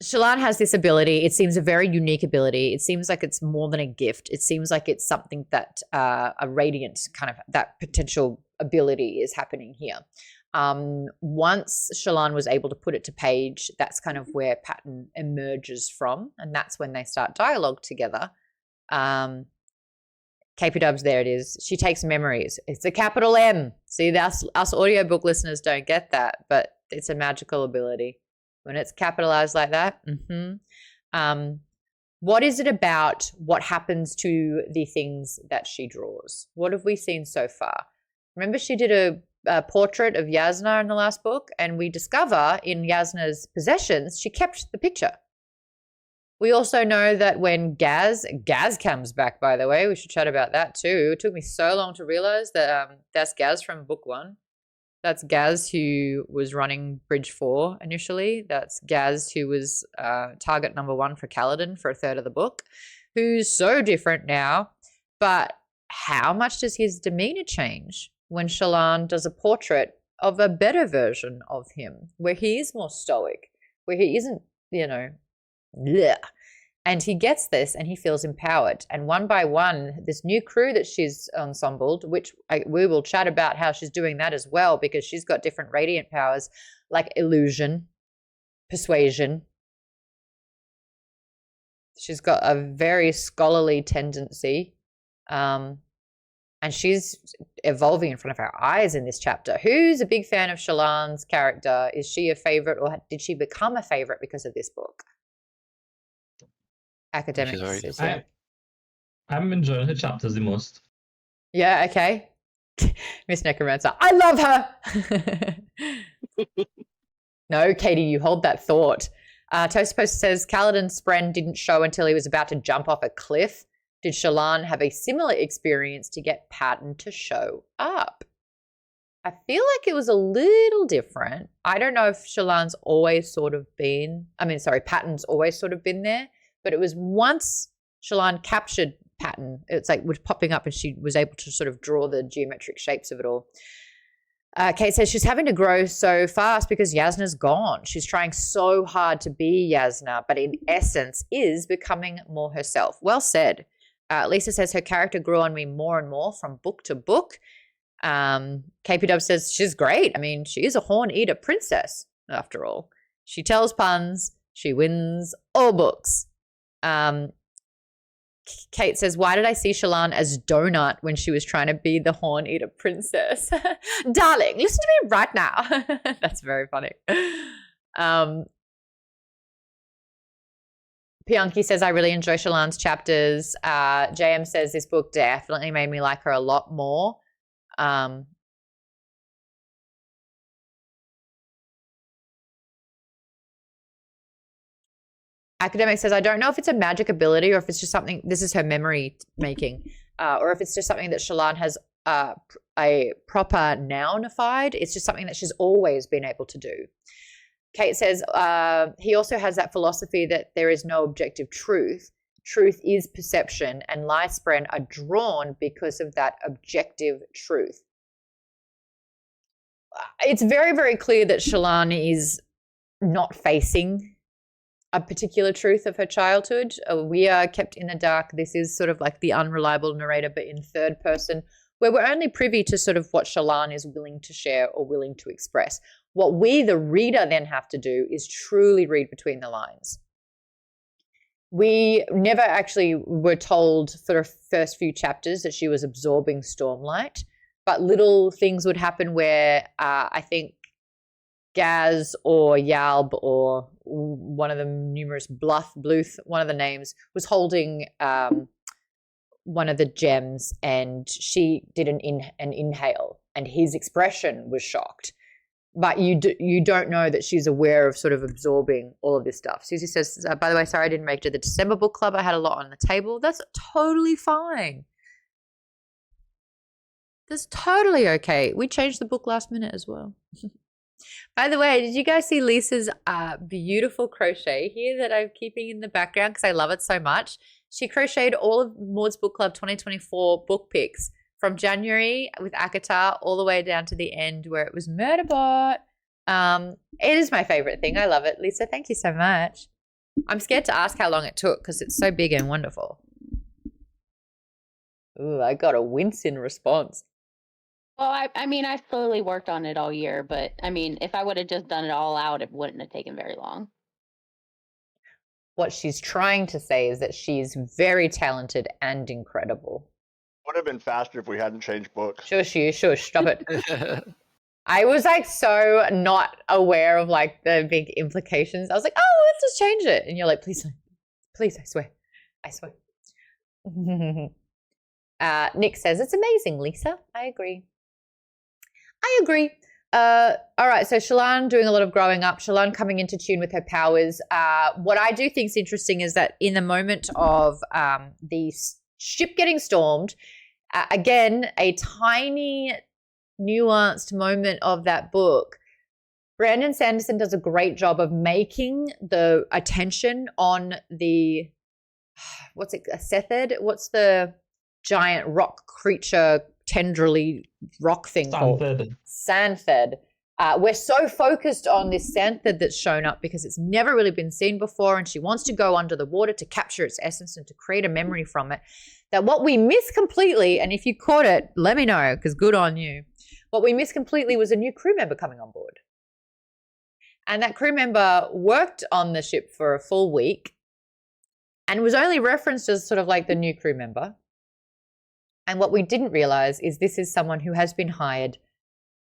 Shallan has this ability. It seems a very unique ability. It seems like it's more than a gift. It seems like it's something that a radiant kind of that potential ability is happening here. Once Shallan was able to put it to page, that's kind of where Patton emerges from, and that's when they start dialogue together. KP Dubs, there it is. She takes memories. It's a capital M. See, us audiobook listeners don't get that, but it's a magical ability. When it's capitalized like that, what is it about what happens to the things that she draws? What have we seen so far? Remember, she did a portrait of Yasna in the last book, and we discover in Yasna's possessions, she kept the picture. We also know that when Gaz comes back, by the way, we should chat about that too. It took me so long to realize that that's Gaz from book 1. That's Gaz who was running Bridge 4 initially. That's Gaz who was target number 1 for Kaladin for a third of the book, who's so different now. But how much does his demeanor change when Shallan does a portrait of a better version of him, where he is more stoic, where he isn't, bleh. And he gets this and he feels empowered. And one by one, this new crew that she's ensembled, which we will chat about how she's doing that as well, because she's got different radiant powers like illusion, persuasion. She's got a very scholarly tendency. And she's evolving in front of our eyes in this chapter. Who's a big fan of Shallan's character? Is she a favorite, or did she become a favorite because of this book? Academics. I'm enjoying her chapters the most. Yeah, okay. Miss Necromancer, I love her. No, Katie, you hold that thought. Toast Post says Kaladin's friend didn't show until he was about to jump off a cliff. Did Shallan have a similar experience to get Patton to show up? I feel like it was a little different. I don't know if Shallan's always sort of been, Patton's always sort of been there, but it was once Shallan captured Patton, it's like was popping up and she was able to sort of draw the geometric shapes of it all. Kate says she's having to grow so fast because Yasna's gone. She's trying so hard to be Yasna, but in essence is becoming more herself. Well said. Lisa says her character grew on me more and more from book to book. KP Dub says she's great. I mean, she is a horn eater princess, after all. She tells puns. She wins all books. Kate says, why did I see Shallan as Donut when she was trying to be the horn eater princess? Darling, listen to me right now. That's very funny. Pianki says, I really enjoy Shallan's chapters. JM says this book definitely made me like her a lot more. Academic says, I don't know if it's a magic ability or if it's just something, this is her memory making, or if it's just something that Shallan has a proper nounified. It's just something that she's always been able to do. Kate says, he also has that philosophy that there is no objective truth. Truth is perception, and Lightspren are drawn because of that objective truth. It's very, very clear that Shallan is not facing a particular truth of her childhood. We are kept in the dark. This is sort of like the unreliable narrator, but in third person, where we're only privy to sort of what Shallan is willing to share or willing to express. What we, the reader, then have to do is truly read between the lines. We never actually were told for the first few chapters that she was absorbing Stormlight, but little things would happen where I think Gaz or Yalb or one of the numerous Bluth, one of the names, was holding one of the gems, and she did an inhale, and his expression was shocked. But you don't know that she's aware of sort of absorbing all of this stuff. Susie says, by the way, sorry I didn't make it to the December book club. I had a lot on the table. That's totally fine. That's totally okay. We changed the book last minute as well. By the way, did you guys see Lisa's beautiful crochet here that I'm keeping in the background because I love it so much? She crocheted all of Maud's Book Club 2024 book picks from January with Akatar all the way down to the end where it was Murderbot. It is my favorite thing. I love it. Lisa, thank you so much. I'm scared to ask how long it took because it's so big and wonderful. Ooh, I got a wincing response. Well, I mean, I slowly worked on it all year, but I mean, if I would have just done it all out, it wouldn't have taken very long. What she's trying to say is that she's very talented and incredible. Would have been faster if we hadn't changed books. Shush you, shush, stop it. I was like so not aware of like the big implications. I was like, oh, let's just change it. And you're like, please, please, I swear. I swear. Nick says, it's amazing, Lisa. I agree. All right, so Shallan doing a lot of growing up, Shallan coming into tune with her powers. What I do think is interesting is that in the moment of the ship getting stormed, again, a tiny nuanced moment of that book, Brandon Sanderson does a great job of making the attention on the, what's it, a Sethid? What's the giant rock creature, tenderly rock thing called? Santhed. We're so focused on this Santhed that's shown up because it's never really been seen before, and she wants to go under the water to capture its essence and to create a memory from it, that what we miss completely, and if you caught it, let me know, because good on you. What we missed completely was a new crew member coming on board. And that crew member worked on the ship for a full week and was only referenced as sort of like the new crew member. And what we didn't realize is this is someone who has been hired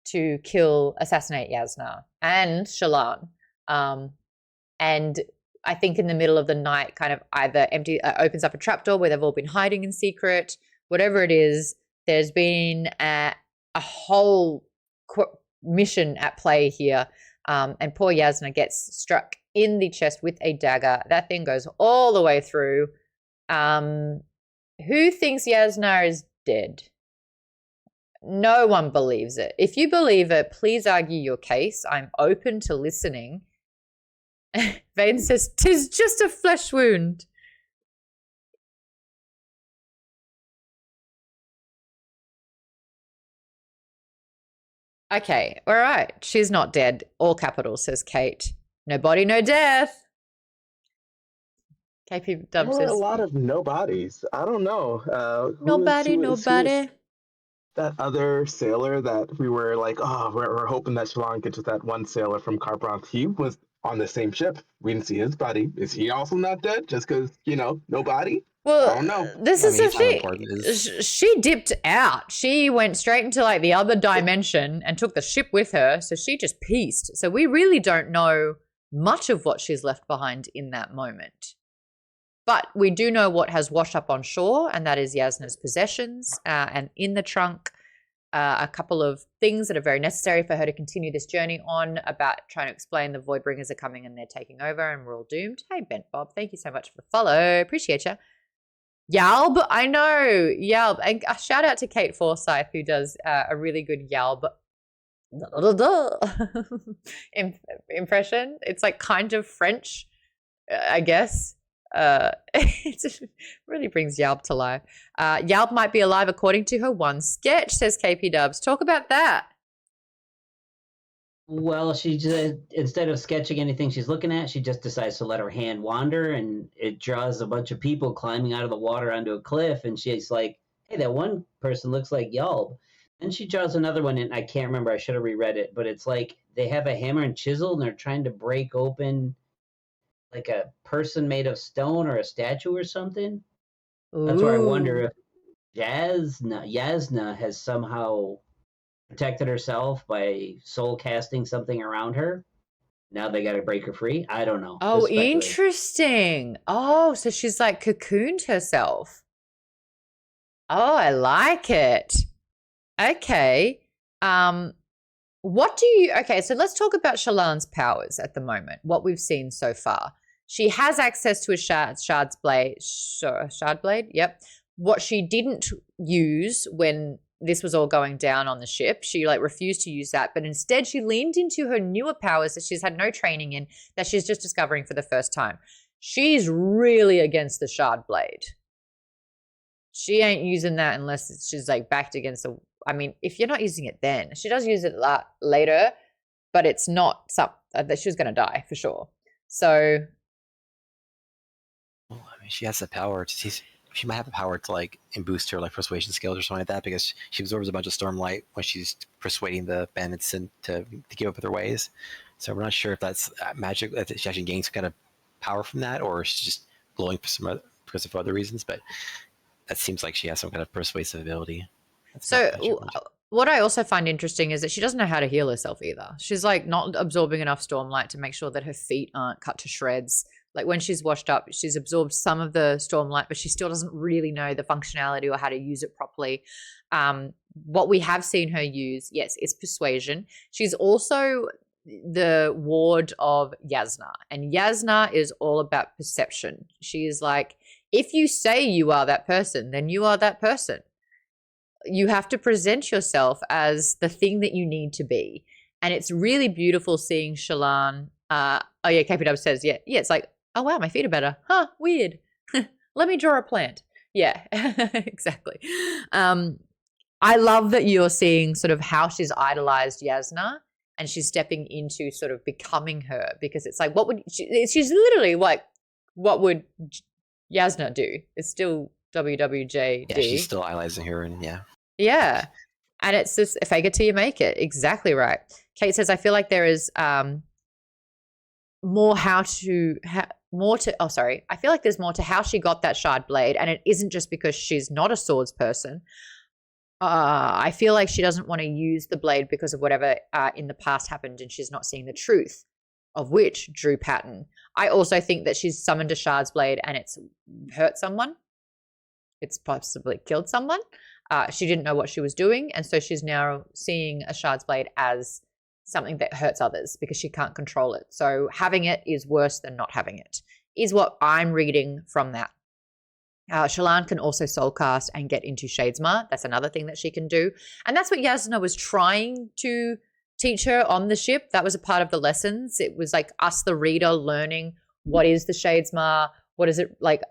to assassinate Yasna and Shallan. And I think in the middle of the night kind of either opens up a trapdoor where they've all been hiding in secret, whatever it is, there's been a whole mission at play here. And poor Yasna gets struck in the chest with a dagger. That thing goes all the way through. Who thinks Yasna is dead? No one believes it. If you believe it, please argue your case. I'm open to listening. Vane says, "'Tis just a flesh wound." Okay, all right. She's not dead. All capitals, says Kate. No body, no death. KP There Dub were says, a lot of nobodies. I don't know. nobody, who nobody. is that other sailor that we were like, oh, we're hoping that Shalon gets with that one sailor from Carbranth. He was on the same ship. We didn't see his body. Is he also not dead just because, no body? Well, I don't know. this I is mean, the it's not thing. important. It's- She dipped out. She went straight into like the other dimension and took the ship with her. So she just pieced. So we really don't know much of what she's left behind in that moment. But we do know what has washed up on shore, and that is Yasna's possessions. And in the trunk, a couple of things that are very necessary for her to continue this journey on, about trying to explain the Voidbringers are coming and they're taking over and we're all doomed. Hey, Bent Bob, thank you so much for the follow. Appreciate you. Yalb, I know, Yalb. And a shout out to Kate Forsyth, who does a really good Yalb impression. It's like kind of French, I guess. It really brings Yalb to life. Yalb might be alive according to her one sketch, says KP Dubs. Talk about that. Well, she just, instead of sketching anything she's looking at, she just decides to let her hand wander, and it draws a bunch of people climbing out of the water onto a cliff, and she's like, hey, that one person looks like Yalb. Then she draws another one, and I can't remember, I should have reread it, but it's like they have a hammer and chisel, and they're trying to break open like a person made of stone or a statue or something. That's where I wonder if Yasna has somehow protected herself by soul casting something around her. Now they got to break her free. I don't know. Oh, interesting. Oh, so she's like cocooned herself. Oh, I like it. Okay. Okay, so let's talk about Shallan's powers at the moment, what we've seen so far. She has access to a shard blade. Yep. What she didn't use when this was all going down on the ship, she like refused to use that, but instead she leaned into her newer powers that she's had no training in, that she's just discovering for the first time. She's really against the shard blade. She ain't using that unless she's like backed against the. I mean, if you're not using it then, she does use it later, but it's not something that she's going to die for sure. So. Well, I mean, she has the power to. She might have the power to like boost her like persuasion skills or something like that, because she absorbs a bunch of stormlight when she's persuading the bandits to give up their ways. So we're not sure if that's magic, if she actually gains some kind of power from that, or she's just glowing because of other reasons. But that seems like she has some kind of persuasive ability. So what I also find interesting is that she doesn't know how to heal herself either. She's like not absorbing enough stormlight to make sure that her feet aren't cut to shreds. Like when she's washed up, she's absorbed some of the stormlight, but she still doesn't really know the functionality or how to use it properly. What we have seen her use, yes, is persuasion. She's also the ward of Yasna, and Yasna is all about perception. She is like, if you say you are that person, then you are that person. You have to present yourself as the thing that you need to be. And it's really beautiful seeing Shallan. Oh yeah, KPW says, yeah, it's like, oh wow, my feet are better. Huh, weird. Let me draw a plant. Yeah, exactly. I love that you're seeing sort of how she's idolized Yasna and she's stepping into sort of becoming her, because it's like, she's literally like, what would Yasna do? It's still WWJD. Yeah, she's still idolizing her, and yeah. Yeah. And it's just, fake it till you make it. Exactly right. Kate says, I feel like there is more I feel like there's more to how she got that shard blade, and it isn't just because she's not a swords person. I feel like she doesn't want to use the blade because of whatever in the past happened, and she's not seeing the truth of which drew pattern. I also think that she's summoned a shard's blade and it's hurt someone. It's possibly killed someone. She didn't know what she was doing, and so she's now seeing a Shard's Blade as something that hurts others because she can't control it. So having it is worse than not having it, is what I'm reading from that. Shallan can also soulcast and get into Shadesmar. That's another thing that she can do. And that's what Yasna was trying to teach her on the ship. That was a part of the lessons. It was like us, the reader, learning what is the Shadesmar, what is it like,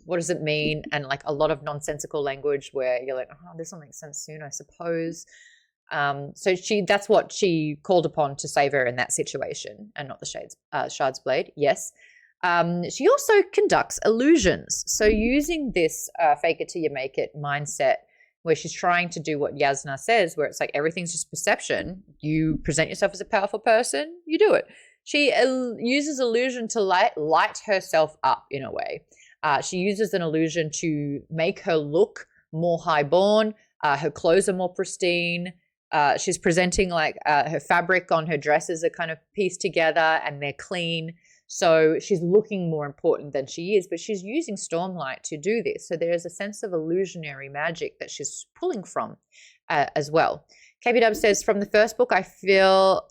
what does it mean? And like a lot of nonsensical language where you're like, oh, this will make sense soon, I suppose. So that's what she called upon to save her in that situation, and not the Shard's Blade. Yes. She also conducts illusions. So using this fake it till you make it mindset, where she's trying to do what Yasna says, where it's like everything's just perception. You present yourself as a powerful person, you do it. She uses illusion to light herself up in a way. She uses an illusion to make her look more highborn. Her clothes are more pristine. She's presenting like her fabric on her dresses are kind of pieced together and they're clean. So she's looking more important than she is, but she's using Stormlight to do this. So there is a sense of illusionary magic that she's pulling from as well. KP says, from the first book, I feel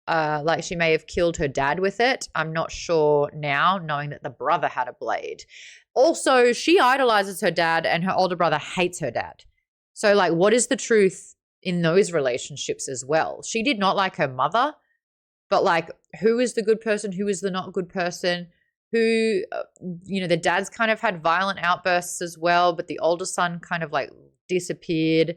like she may have killed her dad with it. I'm not sure now, knowing that the brother had a blade. Also, she idolizes her dad and her older brother hates her dad. So like, what is the truth in those relationships as well? She did not like her mother, but like, who is the good person? Who is the not good person? Who, the dad's kind of had violent outbursts as well, but the older son kind of like disappeared.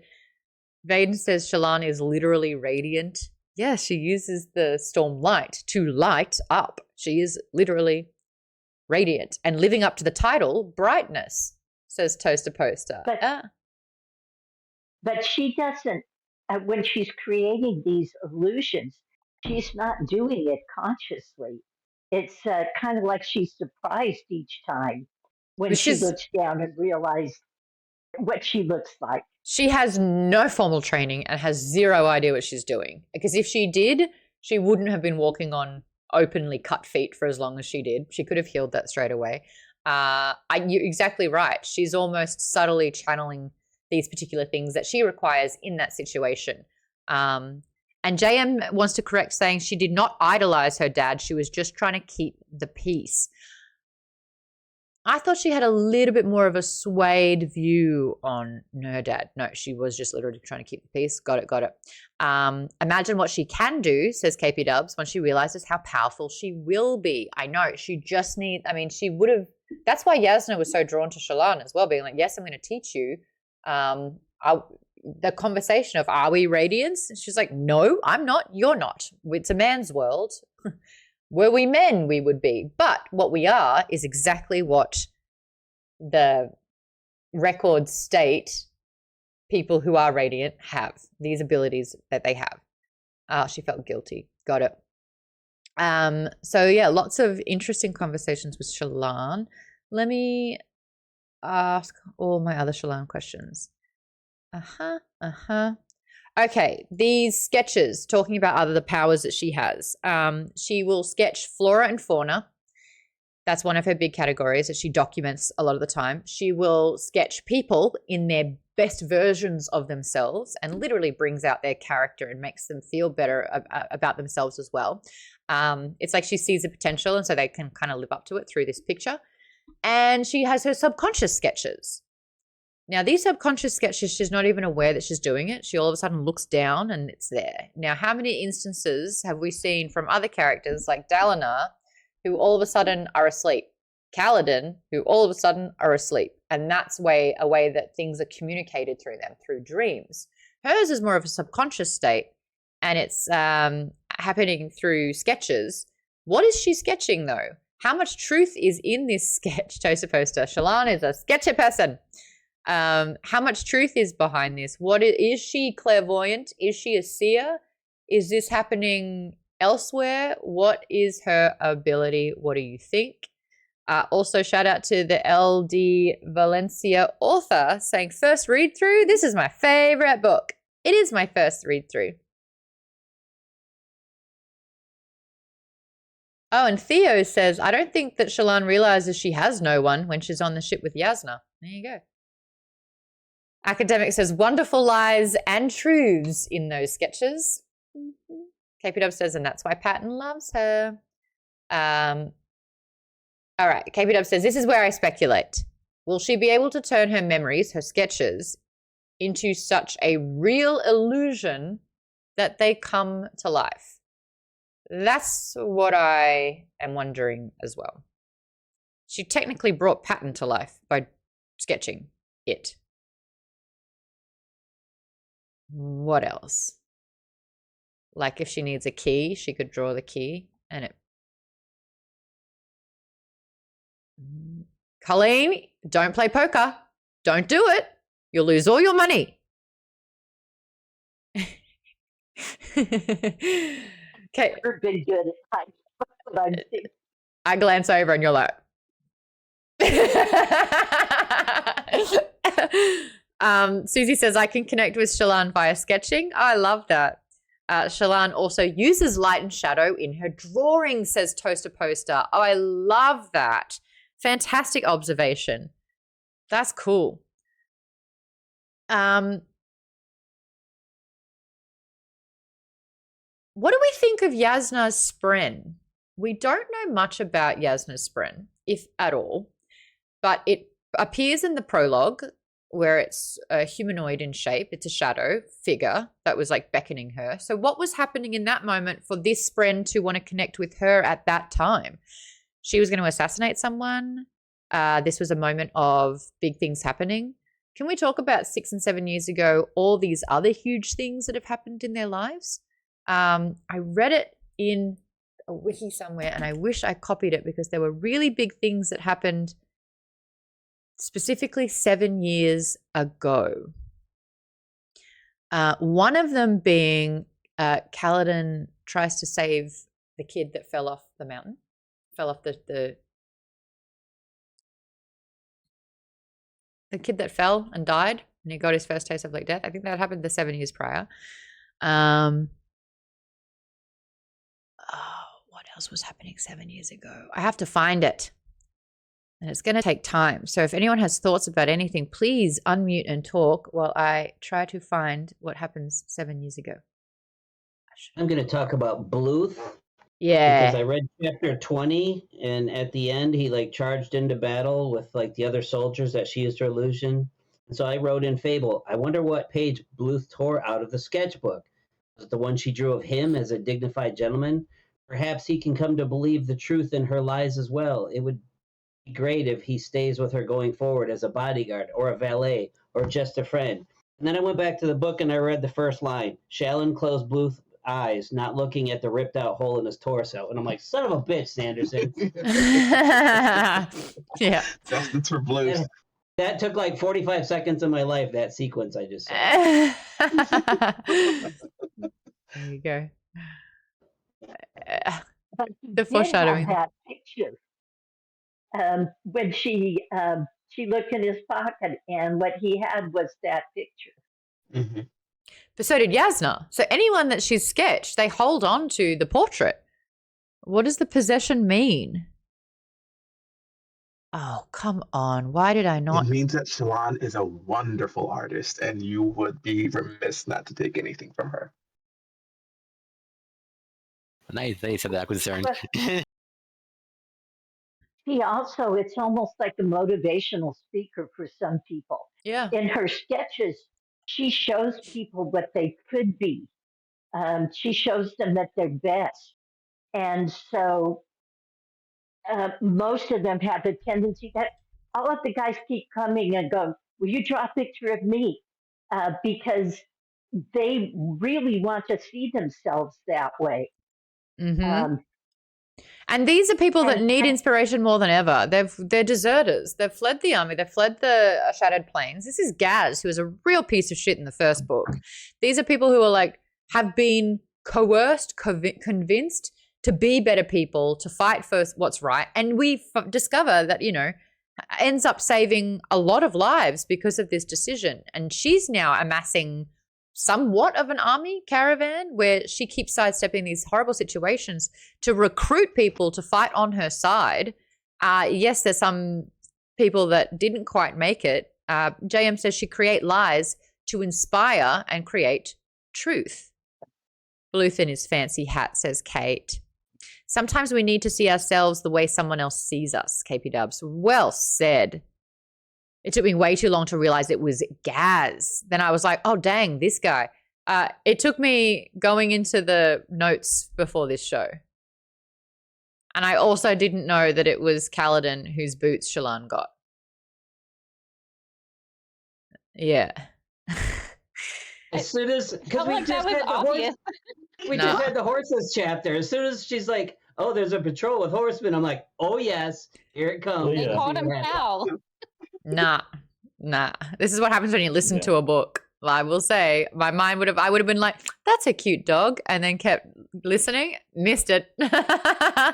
Vaden says Shallan is literally radiant. Yeah, she uses the storm light to light up. She is literally radiant and living up to the title, brightness, says Toaster Poster. But she doesn't, when she's creating these illusions, she's not doing it consciously. It's kind of like she's surprised each time when she looks down and realizes what she looks like. She has no formal training and has zero idea what she's doing. Because if she did, she wouldn't have been walking on openly cut feet for as long as she did. She could have healed that straight away. You're exactly right. She's almost subtly channeling these particular things that she requires in that situation. And JM wants to correct, saying she did not idolize her dad. She was just trying to keep the peace. I thought she had a little bit more of a swayed view on her dad. No, she was just literally trying to keep the peace. Got it. Imagine what she can do, says KP Dubs, when she realizes how powerful she will be. I know, she just she would have, that's why Yasna was so drawn to Shallan as well, being like, yes, I'm going to teach you. The conversation of, are we Radiance? And she's like, no, I'm not, you're not. It's a man's world. Were we men, we would be. But what we are is exactly what the records state people who are radiant have, these abilities that they have. She felt guilty. Got it. So yeah, lots of interesting conversations with Shallan. Let me ask all my other Shallan questions. Okay, these sketches, talking about other powers that she has. She will sketch flora and fauna. That's one of her big categories that she documents a lot of the time. She will sketch people in their best versions of themselves and literally brings out their character and makes them feel better about themselves as well. It's like she sees the potential and so they can kind of live up to it through this picture. And she has her subconscious sketches. Now, these subconscious sketches, she's not even aware that she's doing it. She all of a sudden looks down and it's there. Now, how many instances have we seen from other characters like Dalinar, who all of a sudden are asleep? Kaladin, who all of a sudden are asleep. And that's a way that things are communicated through them, through dreams. Hers is more of a subconscious state, and it's happening through sketches. What is she sketching, though? How much truth is in this sketch? Toaster Poster. Shallan is a sketchy person. How much truth is behind this? Is she clairvoyant? Is she a seer? Is this happening elsewhere? What is her ability? What do you think? Also, shout out to the LD Valencia author saying, first read through. This is my favorite book. It is my first read through. Oh, and Theo says, I don't think that Shallan realizes she has no one when she's on the ship with Yasna. There you go. Academic says wonderful lies and truths in those sketches. KP Dub says, and that's why Patton loves her. All right, KP Dub says, this is where I speculate. Will she be able to turn her memories, her sketches, into such a real illusion that they come to life? That's what I am wondering as well. She technically brought Patton to life by sketching it. What else? Like if she needs a key, she could draw the key and it. Colleen, don't play poker. Don't do it. You'll lose all your money. Okay. Never been good at hiding what I'm thinking. I glance over and you're like. Susie says, I can connect with Shallan via sketching. Oh, I love that. Shallan also uses light and shadow in her drawing, says Toaster Poster. Oh, I love that. Fantastic observation. That's cool. What do we think of Yasna's spren? We don't know much about Yasna's spren, if at all, but it appears in the prologue where it's a humanoid in shape. It's a shadow figure that was like beckoning her. So what was happening in that moment for this spren to want to connect with her at that time? She was going to assassinate someone. This was a moment of big things happening. Can we talk about 6 and 7 years ago, all these other huge things that have happened in their lives? I read it in a wiki somewhere and I wish I copied it because there were really big things that happened specifically 7 years ago. One of them being Kaladin tries to save the kid that fell off the mountain, fell off the kid that fell and died and he got his first taste of like death. I think that happened the 7 years prior. What else was happening 7 years ago? I have to find it. And it's going to take time. So if anyone has thoughts about anything, please unmute and talk while I try to find what happens 7 years ago. I'm going to talk about Bluth. Yeah. Because I read chapter 20, and at the end, he like charged into battle with like the other soldiers that she used her illusion. And so I wrote in Fable, I wonder what page Bluth tore out of the sketchbook. Was it the one she drew of him as a dignified gentleman? Perhaps he can come to believe the truth in her lies as well. It would be great if he stays with her going forward as a bodyguard or a valet or just a friend. And then I went back to the book and I read the first line. Shallan closed Bluth's eyes, not looking at the ripped out hole in his torso. And I'm like, son of a bitch, Sanderson. Yeah. Justice for Bluth. That took like 45 seconds of my life, that sequence I just saw. There you go. But The foreshadowing. That picture. When she looked in his pocket, and what he had was that picture. Mm-hmm. But so did Yasna. So anyone that she's sketched, they hold on to the portrait. What does the possession mean? Oh, come on. Why did I not? It means that Shallan is a wonderful artist, and you would be remiss not to take anything from her. Nice, they said that with concern. He also, it's almost like a motivational speaker for some people. Yeah. In her sketches, she shows people what they could be. She shows them at their best. And so most of them have a tendency that I'll let the guys keep coming and go, will you draw a picture of me? Because they really want to see themselves that way. Mm-hmm. And these are people that need inspiration more than ever. They're deserters. They've fled the army. They've fled the Shattered Plains. This is Gaz, who is a real piece of shit in the first book. These are people who are like, have been coerced, convinced to be better people, to fight for what's right. And we discover that, you know, ends up saving a lot of lives because of this decision. And she's now amassing somewhat of an army caravan where she keeps sidestepping these horrible situations to recruit people to fight on her side. Yes, there's some people that didn't quite make it, JM says she create lies to inspire and create truth. Bluth in his fancy hat, says Kate. Sometimes we need to see ourselves the way someone else sees us, KP Dubs. Well said. It took me way too long to realize it was Gaz. Then I was like, oh, dang, this guy. It took me going into the notes before this show. And I also didn't know that it was Kaladin whose boots Shallan got. Yeah. As soon as, because we like just that had was the obvious. just had the horses chapter. As soon as she's like, "Oh, there's a patrol with horsemen," I'm like, "Oh yes, here it comes." Oh, They yeah. called him Cal. Nah. This is what happens when you listen Yeah. to a book. I will say, I would have been like, that's a cute dog, and then kept listening, missed it. I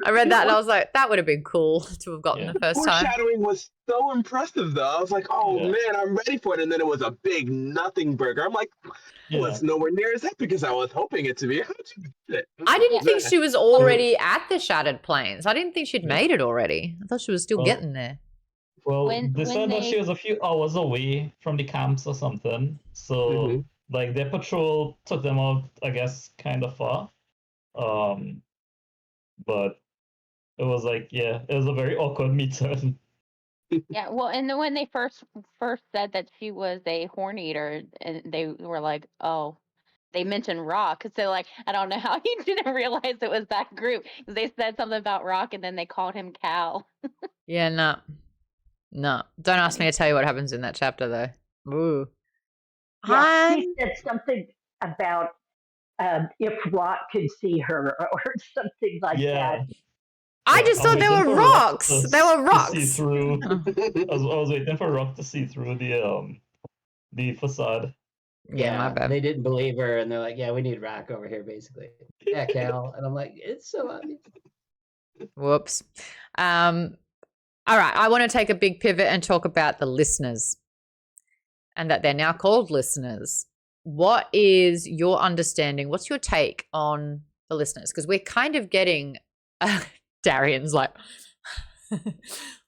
read that and I was like, that would have been cool to have gotten Yeah. the first time. Foreshadowing was so impressive, though. I was like, oh Yeah. man, I'm ready for it. And then it was a big nothing burger. I'm like, it Yeah. was nowhere near as epic as I was hoping it to be. How'd you get it? I didn't think Yeah. she was already at the Shattered Plains. I didn't think she'd Yeah. made it already. I thought she was still Well, getting there. Well, When- they when said that she they- was a few hours away from the camps or something. So, Mhm. like, their patrol took them out, I guess, kind of far. But it was like, yeah, it was a very awkward meeting. Yeah, well, and then when they first said that she was a horn eater, and they were like, "Oh," they mentioned Rock, so like, I don't know how he didn't realize it was that group. 'Cause they said something about Rock, and then they called him Cal. Yeah, no. Don't ask me to tell you what happens in that chapter, though. Ooh. Yeah, he said something about if Rock could see her or something like Yeah. that. I just I thought was there waiting were for Rock rocks. to There were to see rocks. through. Oh, I was waiting for Rock to see through the facade. yeah, my bad. They didn't believe her, and they're like, "Yeah, we need Rock over here, basically." Yeah, Cal, and I'm like, "It's so obvious." Whoops. All right, I want to take a big pivot and talk about the listeners, and that they're now called listeners. What is your understanding? What's your take on the listeners? Because we're kind of getting Darian's like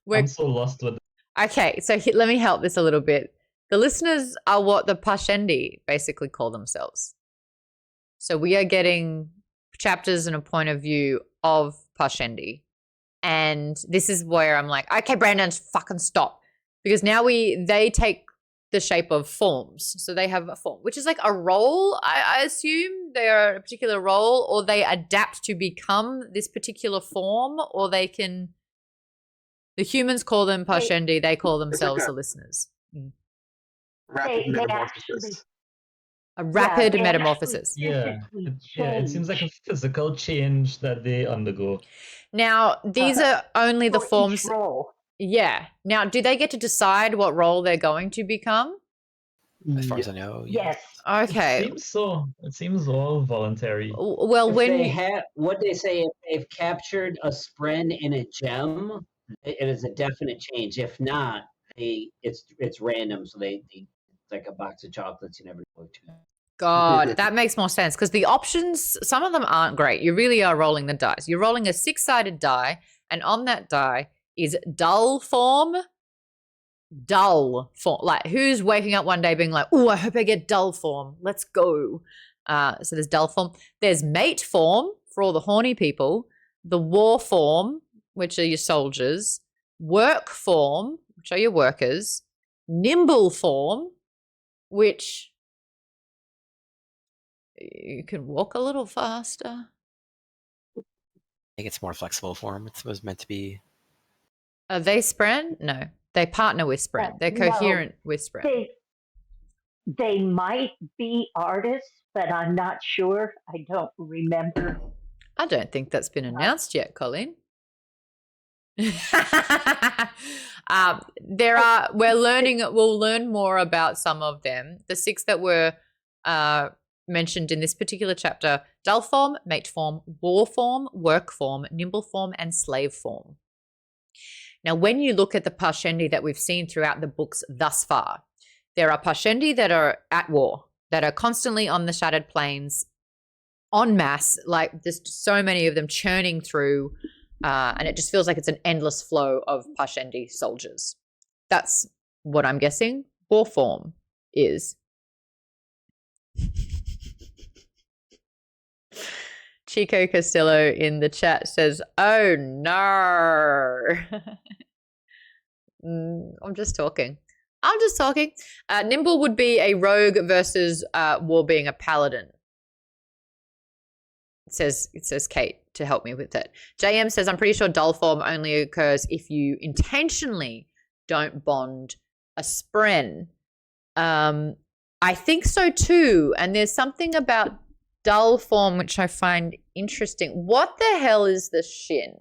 I'm so lost with okay, so let me help this a little bit. The listeners are what the Pashendi basically call themselves. So we are getting chapters and a point of view of Pashendi. And this is where I'm like, okay, Brandon, fucking stop. Because now they take the shape of forms. So they have a form, which is like a role, I assume. They are a particular role, or they adapt to become this particular form, or they can... The humans call them Pashendi, they call themselves like the listeners. Rapid They metamorphosis. A rapid they metamorphosis. yeah. It seems like a physical change that they undergo. Now, these are only the For each forms. role. Yeah. Now, do they get to decide what role they're going to become? As far as I know, Yes. Okay. It seems so. It seems all voluntary. Well, If when they have what they say, if they've captured a spren in a gem, it is a definite change. If not, it's random. So it's like a box of chocolates. You never know what to. God, that makes more sense because the options, some of them aren't great. You really are rolling the dice. You're rolling a 6-sided die, and on that die is dull form. Like, who's waking up one day being like, oh, I hope I get dull form. Let's go. So there's dull form. There's mate form for all the horny people. The war form, which are your soldiers. Work form, which are your workers. Nimble form, which... you can walk a little faster. I think it's more flexible form. It was meant to be. Are they Spren? No. They partner with Spren. They're No. coherent with Spren. They might be artists, but I'm not sure. I don't remember. I don't think that's been announced yet, Colleen. We'll learn more about some of them. The 6 that were mentioned in this particular chapter: dull form, mate form, war form, work form, nimble form, and slave form. Now, when you look at the Pashendi that we've seen throughout the books thus far, there are Pashendi that are at war, that are constantly on the Shattered Plains en masse, like there's so many of them churning through, and it just feels like it's an endless flow of Pashendi soldiers. That's what I'm guessing war form is. Chico Costello in the chat says, "Oh no." I'm just talking. Nimble would be a rogue versus War being a paladin. It says Kate to help me with it. JM says, I'm pretty sure dull form only occurs if you intentionally don't bond a spren. I think so too. And there's something about dull form which I find interesting. What the hell is the Shin?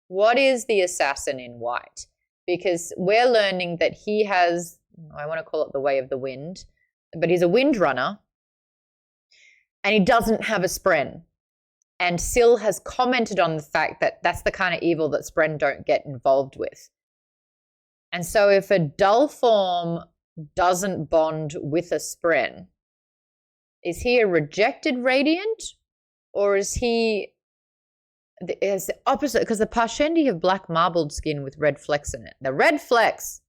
What is the assassin in white? Because we're learning that he has, I want to call it the way of the wind, but he's a wind runner and he doesn't have a spren. And Syl has commented on the fact that that's the kind of evil that spren don't get involved with. And so if a dull form doesn't bond with a spren, is he a rejected radiant, or is he is the opposite? Because the Parshendi have black marbled skin with red flecks in it. The red flecks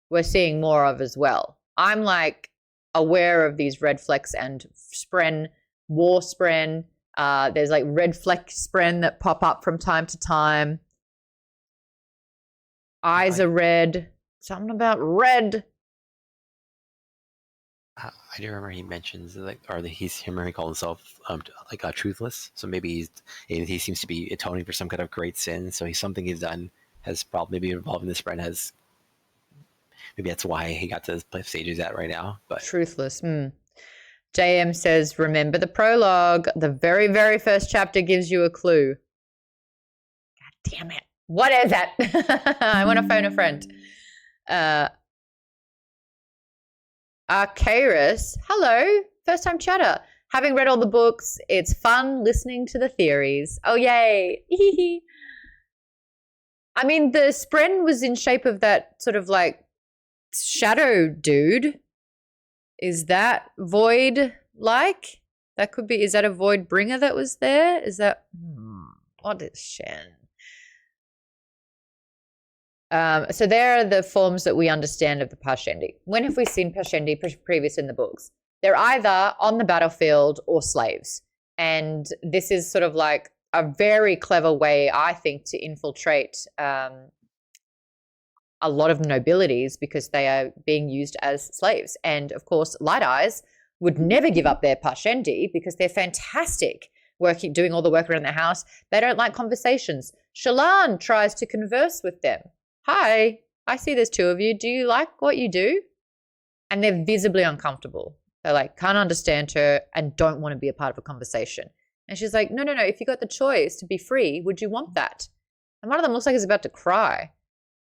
we're seeing more of as well. I'm like aware of these red flecks and spren, war spren. There's like red fleck spren that pop up from time to time. Eyes are red. Something about red. I do remember he mentions like, he calls himself truthless. So maybe he seems to be atoning for some kind of great sin. So something he's done has probably been involved in this friend. Maybe that's why he got to the place stage he's at right now. But truthless. JM says, remember the prologue. The very, very first chapter gives you a clue. God damn it. What is it? I want to phone a friend. Arcaris, hello. First time chatter. Having read all the books, it's fun listening to the theories. Oh, yay. I mean, the spren was in shape of that sort of like shadow dude. Is that void like? That could be, is that a void bringer that was there? Is that, what is Shen? So there are the forms that we understand of the Parshendi. When have we seen Parshendi previous in the books? They're either on the battlefield or slaves. And this is sort of like a very clever way, I think, to infiltrate a lot of nobilities because they are being used as slaves. And of course, Light Eyes would never give up their Parshendi because they're fantastic doing all the work around the house. They don't like conversations. Shallan tries to converse with them. Hi, I see there's two of you. Do you like what you do? And they're visibly uncomfortable. They're like, can't understand her and don't want to be a part of a conversation. And she's like, no. If you got the choice to be free, would you want that? And one of them looks like he's about to cry.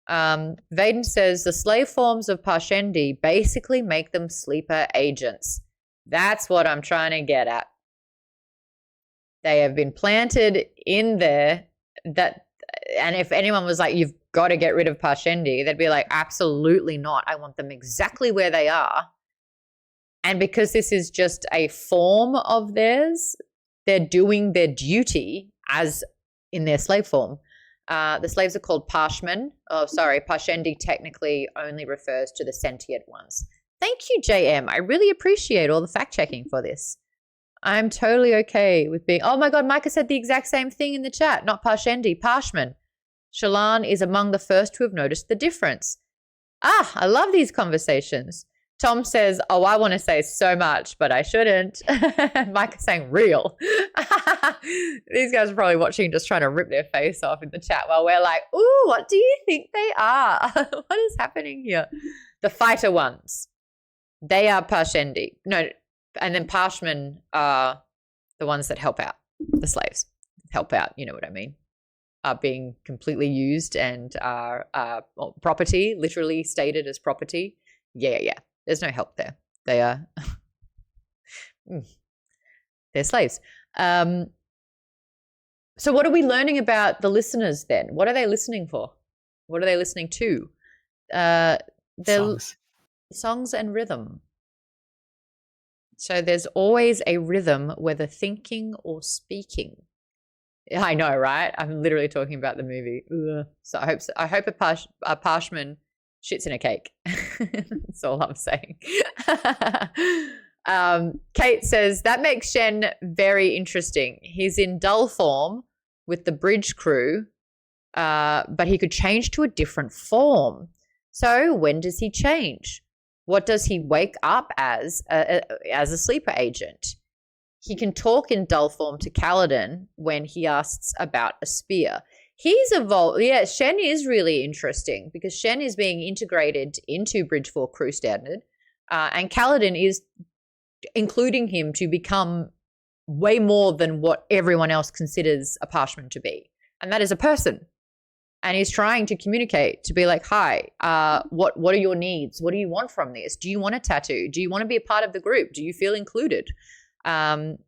Vaden says the slave forms of Parshendi basically make them sleeper agents. That's what I'm trying to get at. They have been planted in there and if anyone was like, you've got to get rid of Parshendi, they'd be like, absolutely not. I want them exactly where they are. And because this is just a form of theirs, they're doing their duty as in their slave form. The slaves are called Parshmen. Oh, sorry. Parshendi technically only refers to the sentient ones. Thank you, JM. I really appreciate all the fact checking for this. I'm totally okay with being... Oh my God, Micah said the exact same thing in the chat. Not Parshendi, Parshman. Shallan is among the first to have noticed the difference. I love these conversations. Tom says, oh, I want to say so much, but I shouldn't. Micah's saying real. These guys are probably watching, just trying to rip their face off in the chat while we're like, ooh, what do you think they are? What is happening here? The fighter ones. They are Parshendi. No, and then Parshmen are the ones that help out, the slaves. Help out, you know what I mean. Are being completely used and are property, literally stated as property. Yeah. There's no help there. They are they're slaves. So what are we learning about the listeners then? What are they listening for? What are they listening to? Songs and rhythm. So there's always a rhythm, whether thinking or speaking. I know, right? I'm literally talking about the movie. Ugh. So I hope a Parshman shit's in a cake. That's all I'm saying. Kate says, that makes Shen very interesting. He's in dull form with the bridge crew, but he could change to a different form. So when does he change? What does he wake up as a sleeper agent? He can talk in dull form to Kaladin when he asks about a spear. He's evolved. Yeah, Shen is really interesting because Shen is being integrated into Bridge 4 crew standard, and Kaladin is including him to become way more than what everyone else considers a parshman to be. And that is a person. And he's trying to communicate to be like, hi, what are your needs? What do you want from this? Do you want a tattoo? Do you want to be a part of the group? Do you feel included? And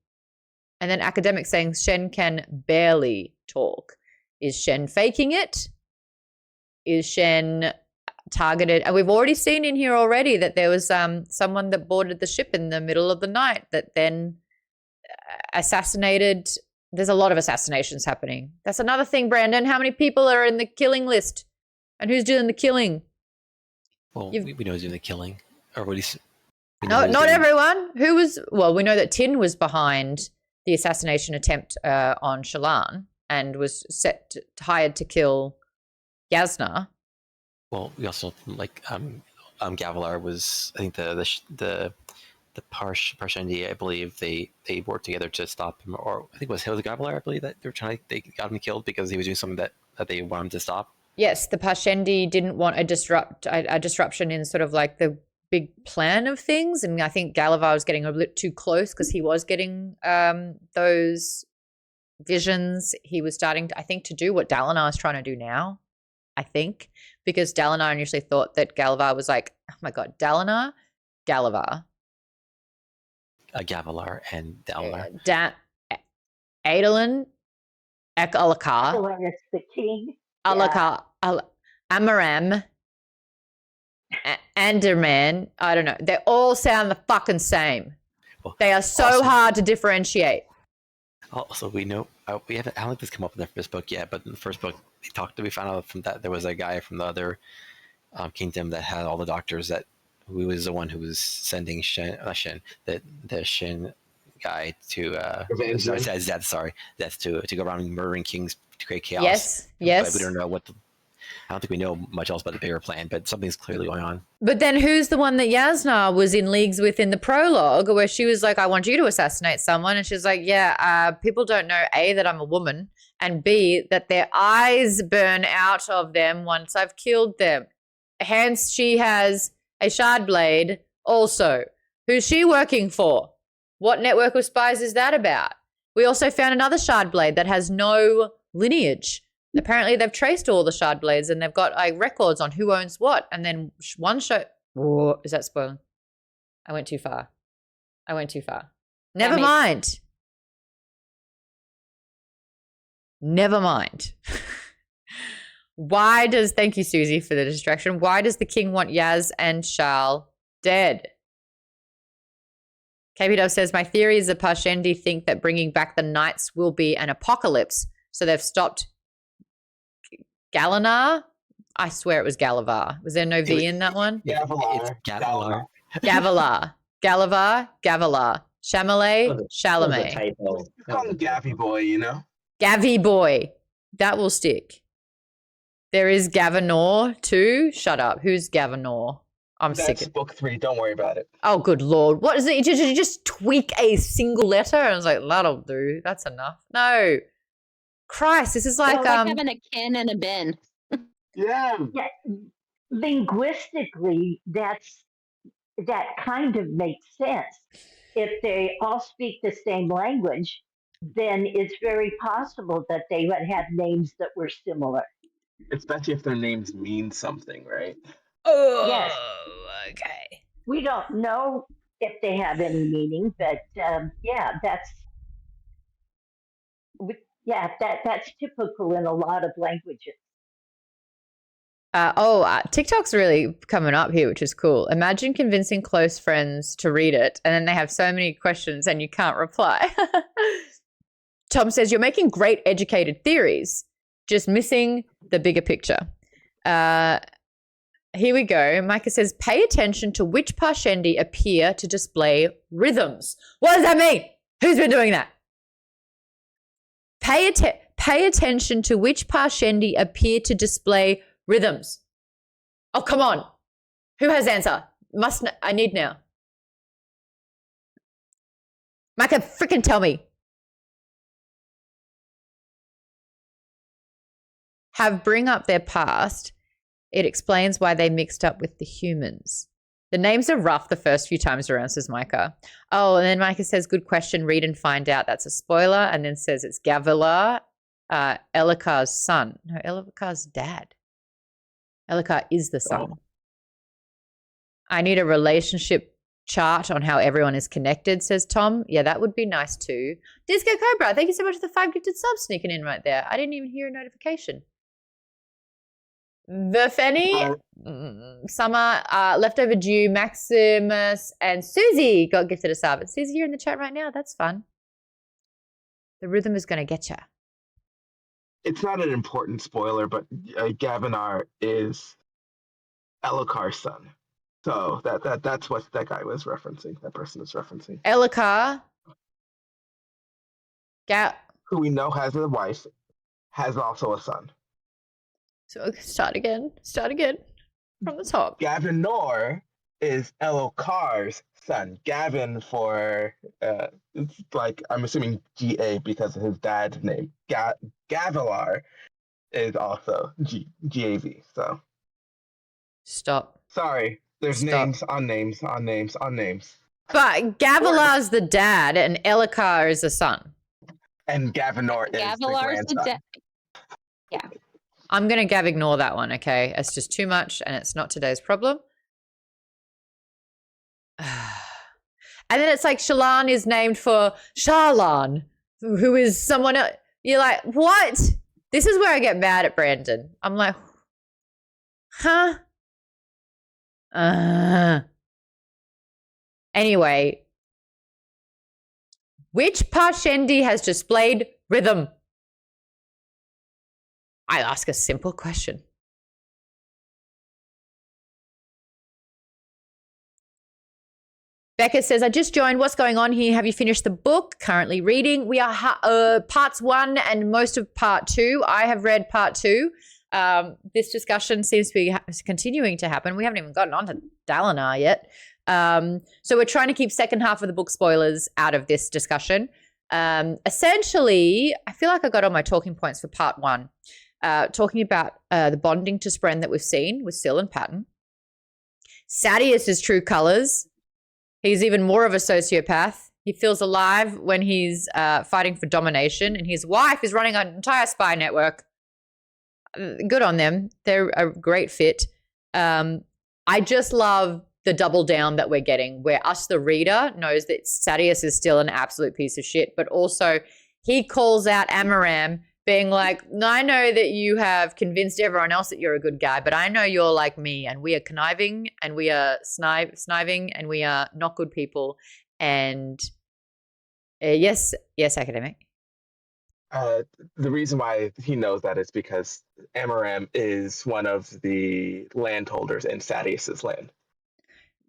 then academic saying Shen can barely talk. Is Shen faking it? Is Shen targeted? And we've already seen in here already that there was someone that boarded the ship in the middle of the night that then assassinated. There's a lot of assassinations happening. That's another thing, Brandon. How many people are in the killing list? And who's doing the killing? Well, we know who's doing the killing. Or what he's... No, not everyone. Who was... Well, we know that Tin was behind the assassination attempt on Shallan and was hired to kill Yasna. Well, we also, like, Gavilar was... I think the Parshendi, I believe they worked together to stop him, or I think it was Gavilar, I believe, that they got him killed because he was doing something that they wanted him to stop. Yes, the Parshendi didn't want a disruption in sort of like the big plan of things, and I think Galavar was getting a bit too close because he was getting those visions. He was starting to, I think, to do what Dalinar is trying to do now, I think, because Dalinar initially thought that Galavar was like, oh my god, Dalinar, Galavar. Gavilar and Dalinar. Adolin, Ek-Alakar. Adolin is the king. Alakar, Amaram, Anderman. I don't know. They all sound the fucking same. Well, they are so hard to differentiate. Also, we know we haven't. I don't think this come up in the first book yet, but in the first book, we found out from that there was a guy from the other kingdom that had all the doctors that. Who was the one who was sending the Shen guy to his dad, that's to go around murdering kings to create chaos. Yes. But we don't know I don't think we know much else about the bigger plan, but something's clearly going on. But then who's the one that Yasna was in leagues with in the prologue where she was like, I want you to assassinate someone. And she's like, yeah, people don't know A, that I'm a woman, and B, that their eyes burn out of them once I've killed them. Hence she has a shard blade also. Who's she working for? What network of spies is that about? We also found another shard blade that has no lineage. Apparently they've traced all the shard blades and they've got records on who owns what. And then one show... Oh, is that spoiling? I went too far. Never mind. Thank you, Susie, for the distraction. Why does the king want Yaz and Shal dead? KB Dove says, my theory is the Parshendi think that bringing back the knights will be an apocalypse. So they've stopped Galanar. I swear it was Galavar. Was there no V in that one? Gavilar. Gavilar. Galavar. Chalamet. Chalamet. Call him Gavi boy, you know? Gavi boy. That will stick. There is Gavanor too. Shut up. Who's Gavanor? Sick. That's book 3. Don't worry about it. Oh, good Lord. What is it? Did you just tweak a single letter? And I was like, that'll do. That's enough. No. Christ, this is like having a kin and a bin. Yeah. Linguistically, that kind of makes sense. If they all speak the same language, then it's very possible that they would have names that were similar. Especially if their names mean something, right? Oh, yes. Okay. We don't know if they have any meaning, but that's typical in a lot of languages. TikTok's really coming up here, which is cool. Imagine convincing close friends to read it, and then they have so many questions and you can't reply. Tom says, you're making great educated theories, just missing the bigger picture. Here we go. Micah says, pay attention to which Parshendi appear to display rhythms. What does that mean? Who's been doing that? Pay attention to which Parshendi appear to display rhythms. Oh, come on. Who has answer? I need now. Micah, freaking tell me. Have bring up their past. It explains why they mixed up with the humans. The names are rough the first few times around, says Micah. Oh, and then Micah says, good question, read and find out. That's a spoiler. And then says it's Gavilar, Elikar's son. No, Elikar's dad. Elikar is the son. Oh. I need a relationship chart on how everyone is connected, says Tom. Yeah, that would be nice too. Disco Cobra, thank you so much for the 5 gifted subs sneaking in right there. I didn't even hear a notification. Verfeni, Summer, Leftover Dew, Maximus, and Susie got gifted a sub. And Susie, you're in the chat right now. That's fun. The rhythm is going to get you. It's not an important spoiler, but Gavinar is Elikar's son. So that's what that guy was referencing. That person was referencing. Elikar, who we know has a wife, has also a son. So start again from the top. Gavinor is Elokar's son. Gavin for it's like, I'm assuming GA because of his dad's name. Gavilar is also GAV. So stop. Sorry, there's names on names on names on names. But Gavilar's the dad, and Elikar is the son. And Gavinor is the grandson. Yeah. I'm going to ignore that one, okay? It's just too much, and it's not today's problem. And then it's like Shallan is named for Sharlan, who is someone else. You're like, what? This is where I get mad at Brandon. I'm like, huh? Anyway, which Parshendi has displayed rhythm? I ask a simple question. Becca says, I just joined. What's going on here? Have you finished the book? Currently reading. We are parts 1 and most of part 2. I have read part 2. This discussion seems to be continuing to happen. We haven't even gotten on to Dalinar yet. So we're trying to keep second half of the book spoilers out of this discussion. Essentially, I feel like I got all my talking points for part 1. Talking about the bonding to Spren that we've seen with Syl and Patton. Sadeas's true colors. He's even more of a sociopath. He feels alive when he's fighting for domination, and his wife is running an entire spy network. Good on them. They're a great fit. I just love the double down that we're getting, where us, the reader, knows that Sadeas is still an absolute piece of shit, but also he calls out Amaram, being like, I know that you have convinced everyone else that you're a good guy, but I know you're like me, and we are conniving, and we are sniving, and we are not good people. And yes, academic. The reason why he knows that is because Amaram is one of the landholders in Sadeas's land.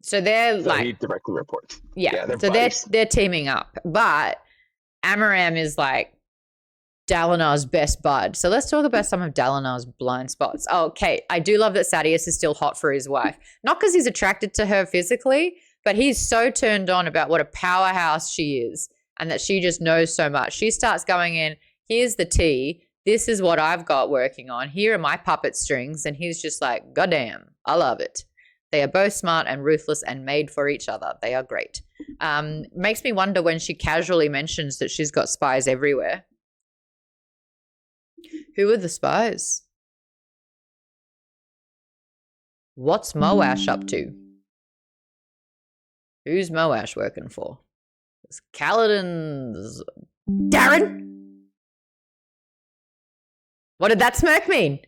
So they're he directly reports. Yeah, so they're teaming up, but Amaram is like Dalinar's best bud. So let's talk about some of Dalinar's blind spots. Okay, I do love that Sadeas is still hot for his wife. Not because he's attracted to her physically, but he's so turned on about what a powerhouse she is and that she just knows so much. She starts going in, here's the tea. This is what I've got working on. Here are my puppet strings. And he's just like, goddamn, I love it. They are both smart and ruthless and made for each other. They are great. Makes me wonder when she casually mentions that she's got spies everywhere. Who are the spies? What's Moash up to? Who's Moash working for? It's Kaladin's Darren? What did that smirk mean? I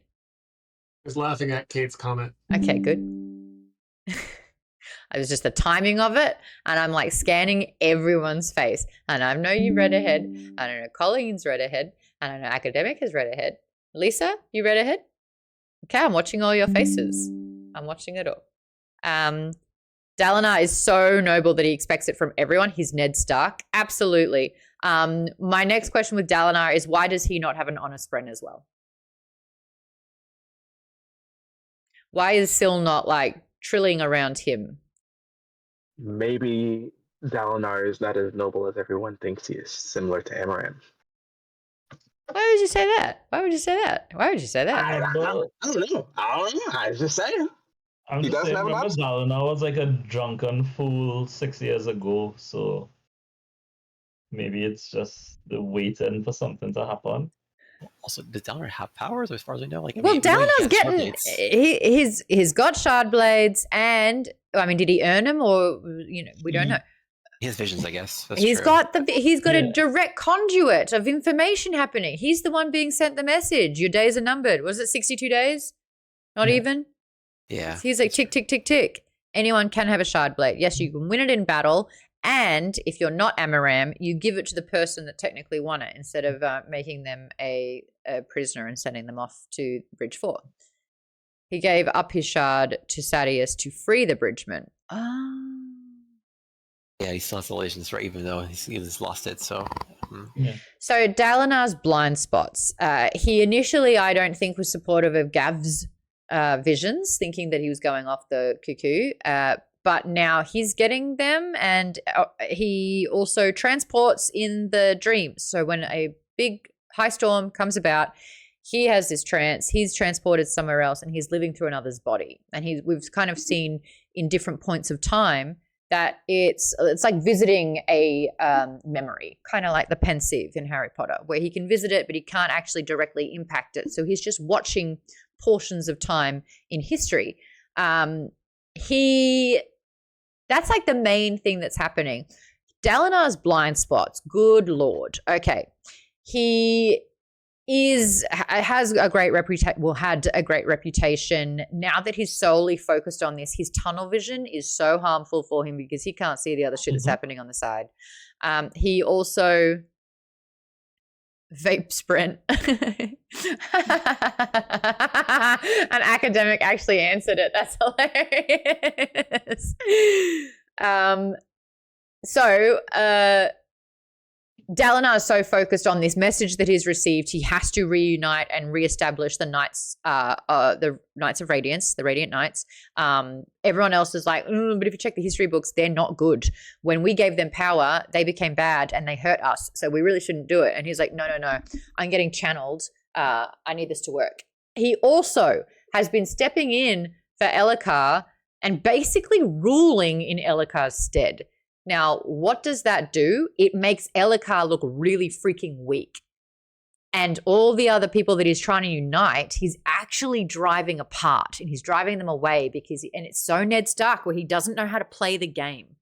was laughing at Kate's comment. Okay, good. It was just the timing of it, and I'm like scanning everyone's face. And I know you read ahead. I don't know Colleen's read ahead. And I know Academic has read ahead. Lisa, you read ahead? Okay, I'm watching all your faces. I'm watching it all. Dalinar is so noble that he expects it from everyone. He's Ned Stark. Absolutely. My next question with Dalinar is, why does he not have an honest friend as well? Why is Syl not like trilling around him? Maybe Dalinar is not as noble as everyone thinks he is, similar to Amaram. Why would you say that? Why would you say that? Why would you say that? I don't know. I was just saying. I'm He just doesn't saying, have an remember option. Dalinar was like a drunken fool 6 years ago, so maybe it's just the waiting for something to happen. Also, does Dalinar have powers? As far as we know, like, I Well, mean, we know he Dalinar's has getting Starblades. he's got shard blades, and I mean, did he earn them, or we don't know. He has visions, I guess. That's He's true. got Yeah. a direct conduit of information happening. He's the one being sent the message. Your days are numbered. Was it 62 days? Not Yeah. even? Yeah. He's like, tick, tick, tick, tick. Anyone can have a shard blade. Yes, you can win it in battle. And if you're not Amaram, you give it to the person that technically won it instead of making them a prisoner and sending them off to Bridge 4. He gave up his shard to Sadeas to free the bridgeman. Yeah, he still has the legends, right? Even though he's lost it, so. So Dalinar's blind spots. He initially, I don't think, was supportive of Gav's visions, thinking that he was going off the cuckoo. But now he's getting them, and he also transports in the dreams. So when a big high storm comes about, he has this trance. He's transported somewhere else, and he's living through another's body. And we've kind of seen in different points of time that it's like visiting a memory, kind of like the pensieve in Harry Potter, where he can visit it, but he can't actually directly impact it. So he's just watching portions of time in history. That's like the main thing that's happening. Dalinar's blind spots, good Lord. Okay. He has a great reputation. Well, had a great reputation. Now that he's solely focused on this, his tunnel vision is so harmful for him because he can't see the other shit that's happening on the side. He also vape sprint. An academic actually answered it. That's hilarious. Dalinar is so focused on this message that he's received, he has to reunite and reestablish the Knights of Radiance, the Radiant Knights. Everyone else is like, but if you check the history books, they're not good. When we gave them power, they became bad and they hurt us, so we really shouldn't do it. And he's like, no, I'm getting channeled. I need this to work. He also has been stepping in for Elhokar and basically ruling in Elhokar's stead. Now, what does that do? It makes Elhokar look really freaking weak. And all the other people that he's trying to unite, he's actually driving apart and he's driving them away and it's so Ned Stark where he doesn't know how to play the game.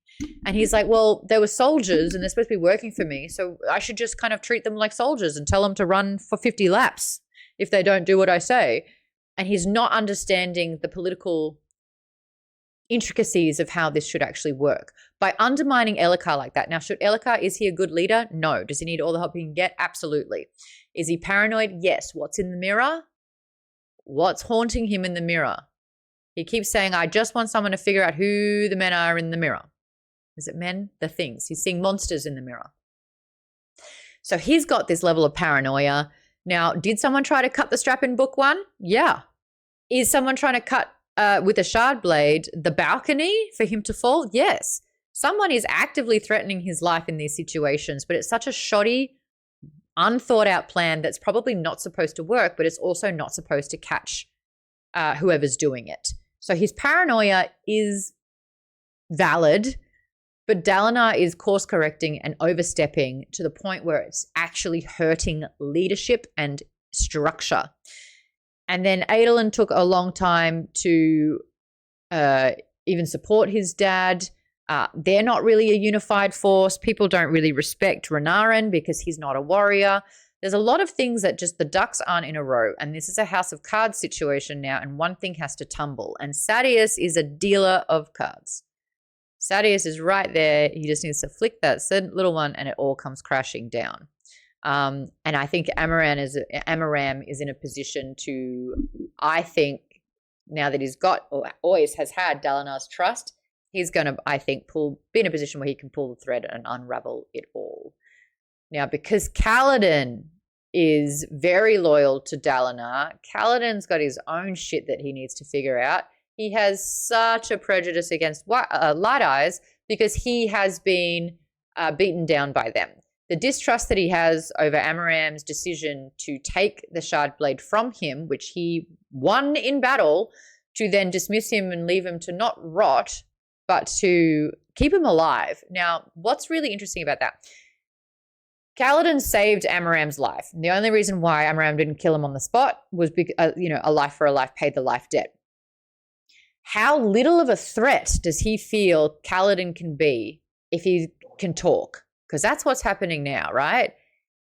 And he's like, well, they were soldiers and they're supposed to be working for me, so I should just kind of treat them like soldiers and tell them to run for 50 laps if they don't do what I say. And he's not understanding the political intricacies of how this should actually work by undermining Elhokar like that. Now, is he a good leader? No. Does he need all the help he can get? Absolutely. Is he paranoid? Yes. What's in the mirror? What's haunting him in the mirror? He keeps saying, I just want someone to figure out who the men are in the mirror. Is it men? The things. He's seeing monsters in the mirror. So he's got this level of paranoia. Now, did someone try to cut the strap in book 1? Yeah. Is someone trying to cut with a shard blade the balcony for him to fall? Yes. Someone is actively threatening his life in these situations, but it's such a shoddy, unthought out plan that's probably not supposed to work, but it's also not supposed to catch whoever's doing it. So his paranoia is valid, but Dalinar is course correcting and overstepping to the point where it's actually hurting leadership and structure. And then Adolin took a long time to even support his dad. They're not really a unified force. People don't really respect Renarin because he's not a warrior. There's a lot of things that just the ducks aren't in a row. And this is a House of Cards situation now, and one thing has to tumble. And Sadeas is a dealer of cards. Sadeas is right there. He just needs to flick that certain little one and it all comes crashing down. And I think Amaram is in a position to, I think, now that he's got or always has had Dalinar's trust, he's going to, I think, be in a position where he can pull the thread and unravel it all. Now, because Kaladin is very loyal to Dalinar, Kaladin's got his own shit that he needs to figure out. He has such a prejudice against Light Eyes because he has been beaten down by them. The distrust that he has over Amaram's decision to take the Shard Blade from him, which he won in battle, to then dismiss him and leave him to not rot, but to keep him alive. Now, what's really interesting about that? Kaladin saved Amaram's life. And the only reason why Amaram didn't kill him on the spot was because, a life for a life paid the life debt. How little of a threat does he feel Kaladin can be if he can talk? Because that's what's happening now, right?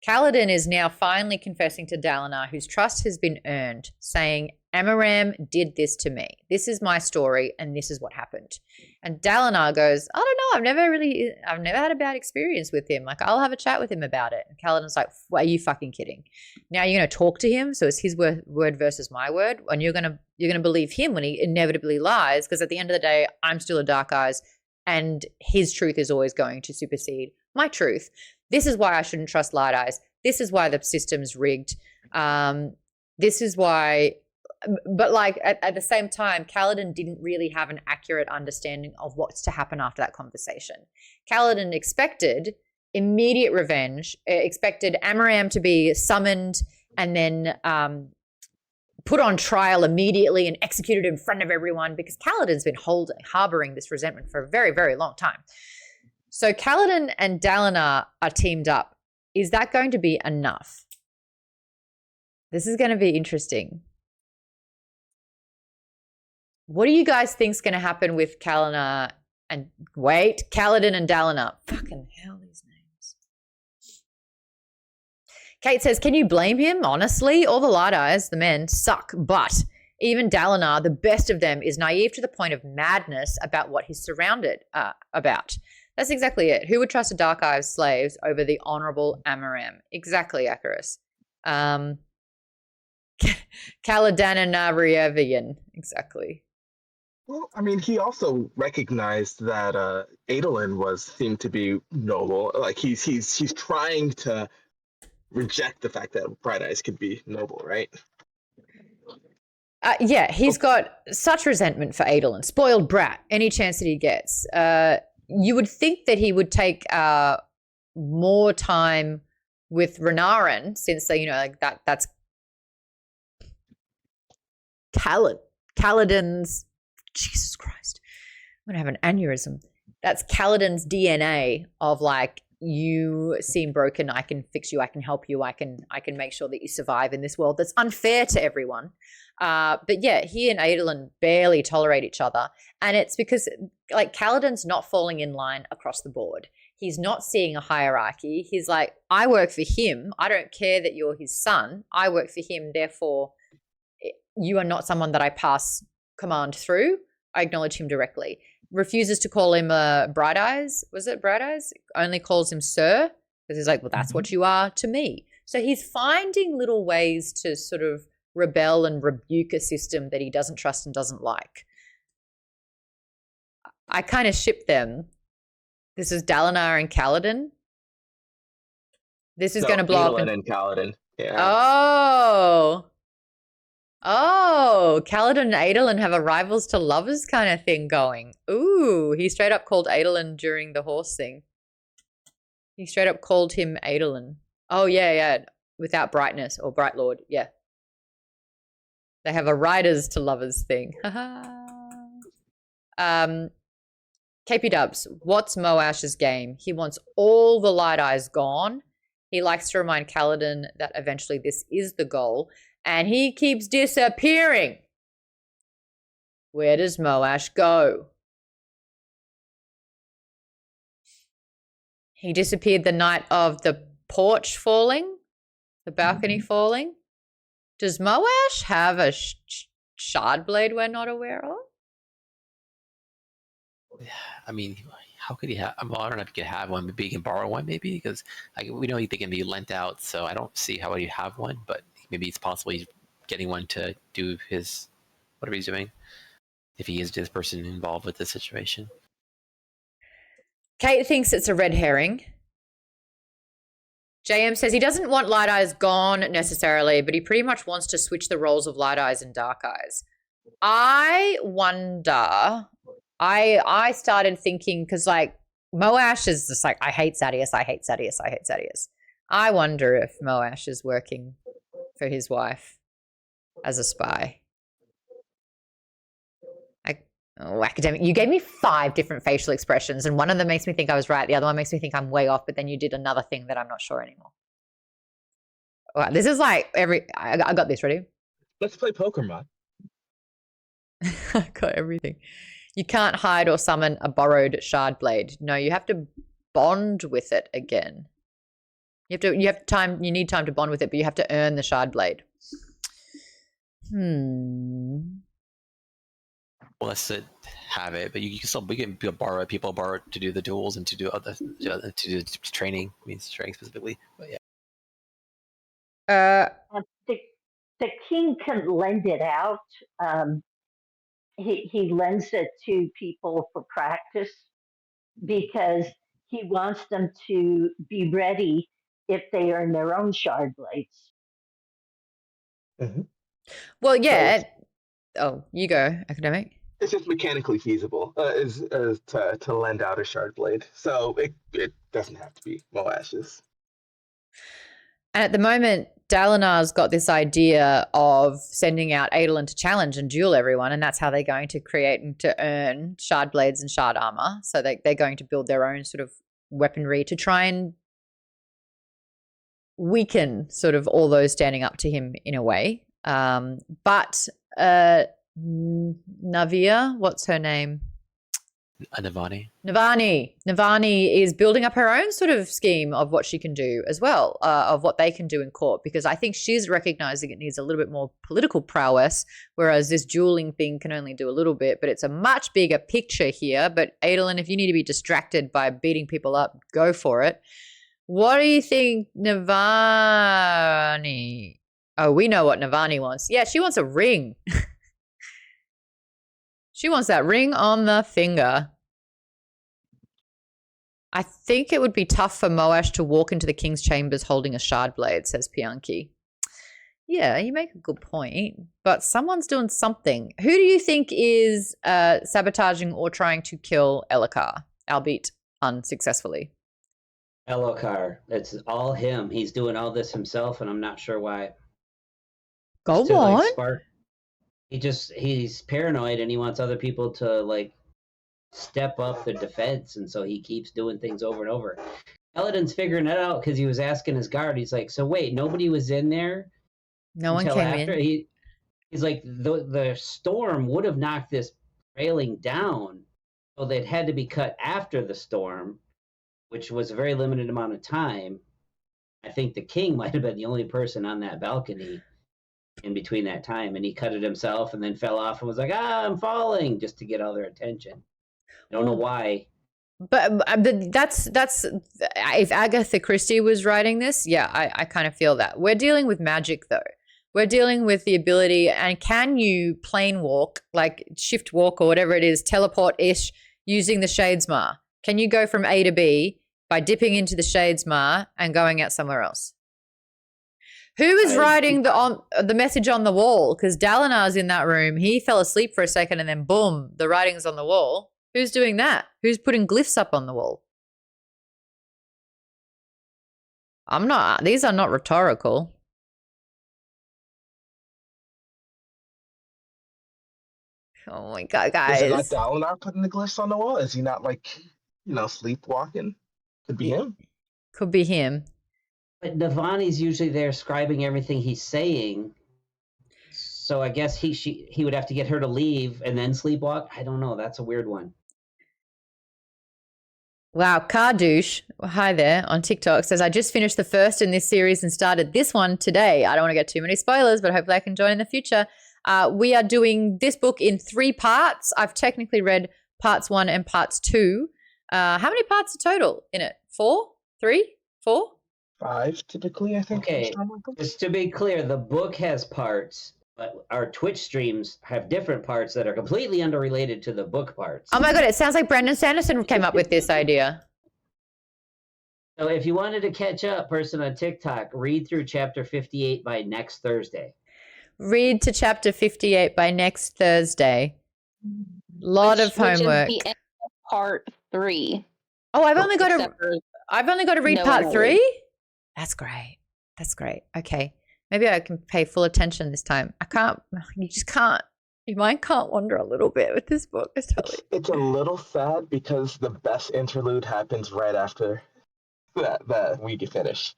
Kaladin is now finally confessing to Dalinar, whose trust has been earned, saying, Amaram did this to me. This is my story, and this is what happened. And Dalinar goes, I don't know, I've never had a bad experience with him. Like, I'll have a chat with him about it. And Kaladin's like, are you fucking kidding? Now you're going to talk to him, so it's his word versus my word, and you're going to believe him when he inevitably lies, because at the end of the day, I'm still a Dark Eyes, and his truth is always going to supersede my truth. This is why I shouldn't trust Light Eyes. This is why the system's rigged. This is why... But like at the same time, Kaladin didn't really have an accurate understanding of what's to happen after that conversation. Kaladin expected immediate revenge, expected Amaram to be summoned and then put on trial immediately and executed in front of everyone, because Kaladin's been harboring this resentment for a very, very long time. So Kaladin and Dalinar are teamed up. Is that going to be enough? This is going to be interesting. What do you guys think is going to happen with Kaladin and Dalinar? Fucking hell, these names. Kate says, can you blame him? Honestly, all the Light Eyes, the men, suck. But even Dalinar, the best of them, is naive to the point of madness about what he's surrounded about. That's exactly it. Who would trust a Dark Eyes slaves over the honorable Amaram? Exactly, Akaris. Kaladananariavian. Exactly. Well, I mean, he also recognized that Adolin seemed to be noble. Like he's trying to reject the fact that Bright Eyes could be noble, right? Yeah, he's got such resentment for Adolin. Spoiled brat, any chance that he gets. You would think that he would take more time with Renarin, since that's Kaladin's. Jesus Christ, I'm gonna have an aneurysm. That's Kaladin's DNA of like, you seem broken, I can fix you, I can help you, I can make sure that you survive in this world that's unfair to everyone. But yeah, he and Adolin barely tolerate each other, and it's because like Kaladin's not falling in line across the board. He's not seeing a hierarchy. He's like, I work for him. I don't care that you're his son. I work for him. Therefore, you are not someone that I pass command through. I acknowledge him directly. Refuses to call him Bright Eyes. Was it Bright Eyes? Only calls him Sir, because he's like, well, that's what you are to me. So he's finding little ways to sort of rebel and rebuke a system that he doesn't trust and doesn't like. I kind of ship them. This is Dalinar and Kaladin. This is going to blow up. And Kaladin. Yeah. Oh, Kaladin and Adolin have a rivals to lovers kind of thing going. Ooh, he straight up called Adolin during the horse thing. He straight up called him Adolin. Oh, yeah, without brightness or Bright Lord, yeah. They have a riders to lovers thing. KP Dubs, what's Moash's game? He wants all the Light Eyes gone. He likes to remind Kaladin that eventually this is the goal. And he keeps disappearing. Where does Moash go? He disappeared the night of the porch falling, the balcony falling. Does Moash have a shard blade we're not aware of? I mean, how could he have? Well, I don't know if he could have one. Maybe he can borrow one, maybe, because we know they can be lent out. So I don't see how he have one, but maybe it's possible he's getting one to do his whatever he's doing, if he is this person involved with this situation. Kate thinks it's a red herring. JM says he doesn't want Light Eyes gone necessarily, but he pretty much wants to switch the roles of Light Eyes and Dark Eyes. I wonder. I started thinking because like Moash is just like I hate Sadius. I wonder if Moash is working for his wife as a spy. Academic, you gave me 5 different facial expressions, and one of them makes me think I was right. The other one makes me think I'm way off, but then you did another thing that I'm not sure anymore. All right, this is like I got this. Ready? Let's play Pokemon. I got everything. You can't hide or summon a borrowed shard blade. No, you have to bond with it again. You need time to bond with it, but you have to earn the shard blade. Well, let's have it, but you can borrow it. People borrow it to do the duels and to do training. Means training specifically, but yeah. The king can lend it out. He lends it to people for practice because he wants them to be ready if they earn their own shard blades. Mm-hmm. Well, yeah. You go, Academic. It's just mechanically feasible is to lend out a shard blade, so it doesn't have to be Moash's. And at the moment, Dalinar's got this idea of sending out Adolin to challenge and duel everyone, and that's how they're going to create and to earn shard blades and shard armor. So they're going to build their own sort of weaponry to try and weaken sort of all those standing up to him in a way. But Navia, what's her name? Navani is building up her own sort of scheme of what she can do as well, of what they can do in court, because I think she's recognizing it needs a little bit more political prowess, whereas this dueling thing can only do a little bit, but it's a much bigger picture here. But Adolin, if you need to be distracted by beating people up, go for it. What do you think, Navani? Oh, we know what Navani wants. Yeah, she wants a ring. She wants that ring on the finger. I think it would be tough for Moash to walk into the king's chambers holding a shard blade, says Pianki. Yeah, you make a good point, but someone's doing something. Who do you think is sabotaging or trying to kill Elhokar, albeit unsuccessfully? Elhokar. It's all him. He's doing all this himself, and I'm not sure why. Go on. He's paranoid, and he wants other people to like step up the defense, and so he keeps doing things over and over. Eladin's figuring it out because he was asking his guard. He's like, "So wait, nobody was in there? No one came in." He's like, the storm would have knocked this railing down, so they'd had to be cut after the storm, which was a very limited amount of time. I think the king might have been the only person on that balcony in between that time, and he cut it himself and then fell off and was like, I'm falling, just to get all their attention. I don't know why. But that's if Agatha Christie was writing this, yeah, I kind of feel that. We're dealing with magic, though. We're dealing with the ability, and can you plane walk, like shift walk or whatever it is, teleport-ish, using the Shadesmar? Can you go from A to B by dipping into the Shadesmar and going out somewhere else? Who is writing the message on the wall? Because Dalinar's in that room. He fell asleep for a second and then boom, the writing's on the wall. Who's doing that? Who's putting glyphs up on the wall? These are not rhetorical. Oh my God, guys. Is it not Dalinar putting the glyphs on the wall? Is he not sleepwalking? Could be him. Could be him. But Navani's usually there scribing everything he's saying. So I guess he would have to get her to leave and then sleepwalk. I don't know. That's a weird one. Wow, Cardouche, hi there, on TikTok says, I just finished the first in this series and started this one today. I don't want to get too many spoilers, but hopefully I can join in the future. We are doing this book in 3 parts. I've technically read parts 1 and parts 2. How many parts are total in it? 4? 3? 4? 5 typically, I think. Okay, just to be clear, the book has parts, But our Twitch streams have different parts that are completely unrelated to the book parts. Oh my god, it sounds like Brendan Sanderson came up with this idea. So if you wanted to catch up, person on TikTok, read through chapter 58 by next Thursday. Read to chapter 58 by next Thursday. Lot of homework. Which is the end of part 3. Oh, I've only got to read no part one 3? That's great. That's great. Okay. Maybe I can pay full attention this time. I can't. You just can't. Your mind can't wander a little bit with this book. It's a little sad because the best interlude happens right after that we get finished.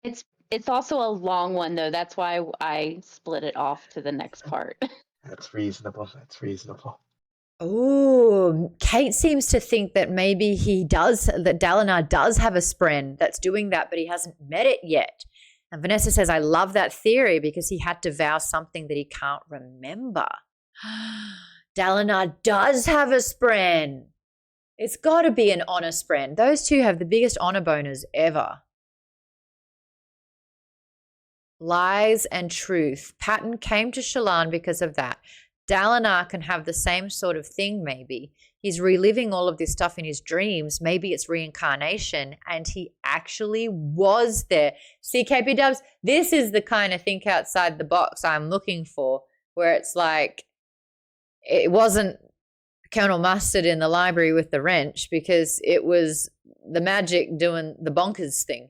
It's also a long one though. That's why I split it off to the next part. That's reasonable. That's reasonable. Oh, Kate seems to think that maybe that Dalinar does have a spren that's doing that, but he hasn't met it yet. And Vanessa says, I love that theory because he had to vow something that he can't remember. Dalinar does have a spren. It's got to be an honor spren. Those two have the biggest honor boners ever. Lies and truth. Patton came to Shallan because of that. Dalinar can have the same sort of thing maybe. He's reliving all of this stuff in his dreams. Maybe it's reincarnation and he actually was there. See, KP Dubs, this is the kind of think outside the box I'm looking for, where it's like it wasn't Colonel Mustard in the library with the wrench because it was the magic doing the bonkers thing.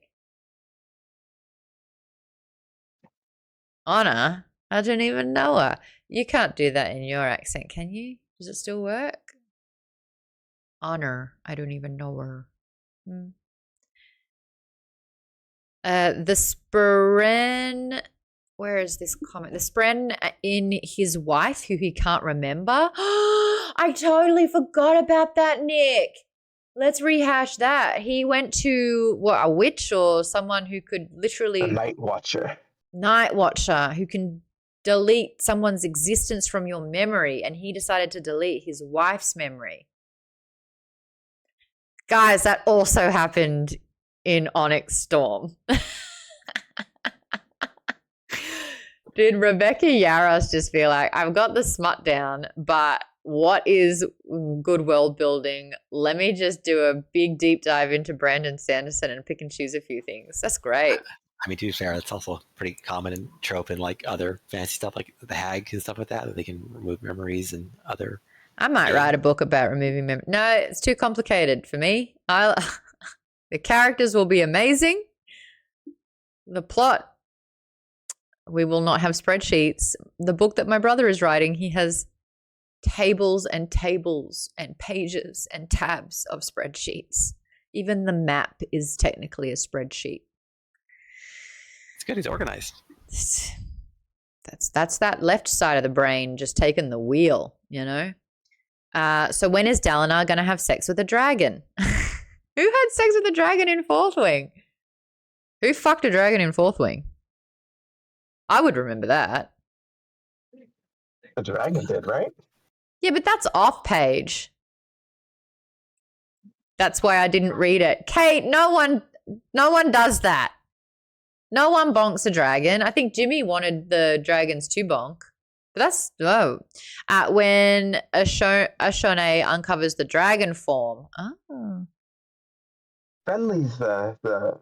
Anna, I don't even know her. You can't do that in your accent, can you? Does it still work? Honor, I don't even know her. The Spren, where is this comment? The Spren in his wife, who he can't remember. I totally forgot about that, Nick. Let's rehash that. He went to, a witch or someone who could literally... A night watcher. Night watcher, who can delete someone's existence from your memory, and he decided to delete his wife's memory. Guys, that also happened in Onyx Storm. Did Rebecca Yaros just feel like, I've got the smut down, but what is good world building? Let me just do a big deep dive into Brandon Sanderson and pick and choose a few things. That's great. I mean, to be fair, it's also pretty common and trope in like other fantasy stuff, like the Hag and stuff like that they can remove memories and other. I might write a book about removing memories. No, it's too complicated for me. The characters will be amazing. The plot, we will not have spreadsheets. The book that my brother is writing, he has tables and tables and pages and tabs of spreadsheets. Even the map is technically a spreadsheet. It's good he's organized. That's that left side of the brain just taking the wheel, you know? So when is Dalinar going to have sex with a dragon? Who had sex with a dragon in Fourth Wing? Who fucked a dragon in Fourth Wing? I would remember that. The dragon did, right? Yeah, but that's off page. That's why I didn't read it. Kate, no one does that. No one bonks a dragon. I think Jimmy wanted the dragons to bonk. But that's when Ashone uncovers the dragon form. Oh. Benley's the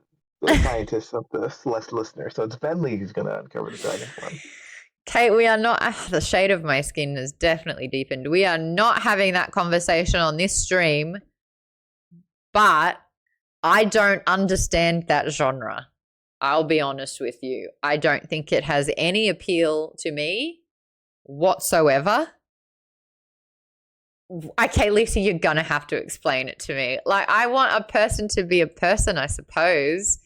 scientist of the Celeste listener, so it's Benley who's going to uncover the dragon form. Kate, we are not. The shade of my skin has definitely deepened. We are not having that conversation on this stream, but I don't understand that genre. I'll be honest with you. I don't think it has any appeal to me whatsoever. Okay, Lisa, you're going to have to explain it to me. Like, I want a person to be a person, I suppose.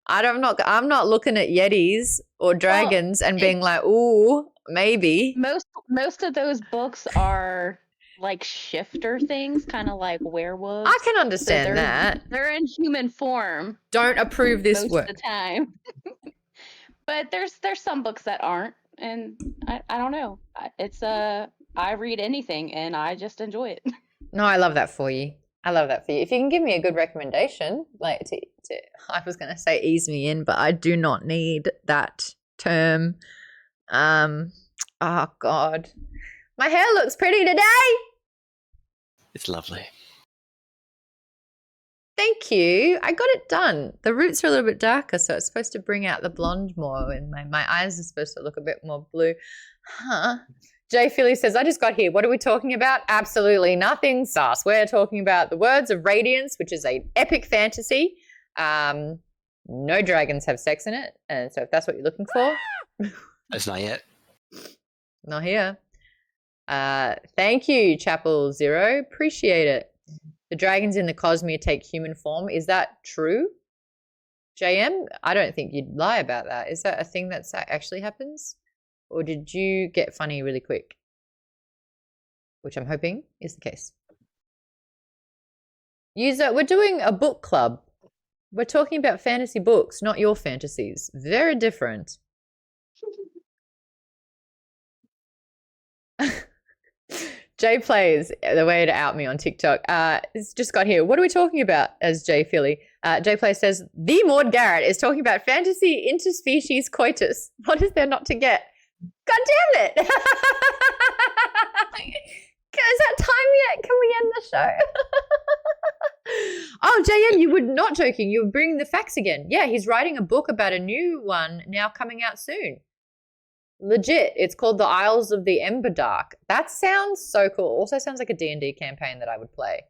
I'm not looking at Yetis or dragons and being like, ooh, maybe. Most of those books are like shifter things, kind of like werewolves. I can understand that. They're in human form. Don't approve this most work. of the time. But there's some books that aren't, and I don't know. I read anything and I just enjoy it. No, I love that for you. I love that for you. If you can give me a good recommendation, like to I was going to say ease me in, but I do not need that term. Oh, God. My hair looks pretty today. It's lovely. Thank you. I got it done. The roots are a little bit darker, so it's supposed to bring out the blonde more, and my eyes are supposed to look a bit more blue. Huh. Jay Philly says, I just got here. What are we talking about? Absolutely nothing, sus. We're talking about the Words of Radiance, which is an epic fantasy. No dragons have sex in it, and so if that's what you're looking for. It's not yet. Not here. Thank you, Chapel Zero. Appreciate it. The dragons in the Cosmere take human form. Is that true? JM? I don't think you'd lie about that. Is that a thing that actually happens? Or did you get funny really quick? Which I'm hoping is the case. User, we're doing a book club. We're talking about fantasy books, not your fantasies. Very different. Jay Plays, the way to out me on TikTok. It's just got here. What are we talking about as Jay Philly? Jay Plays says, the Maud Garrett is talking about fantasy interspecies coitus. What is there not to get? God damn it. Is that time yet? Can we end the show? Oh, JM, you were not joking. You were bringing the facts again. Yeah, he's writing a book about a new one now coming out soon. Legit. It's called The Isles of the Emberdark. That sounds so cool. Also sounds like a D&D campaign that I would play.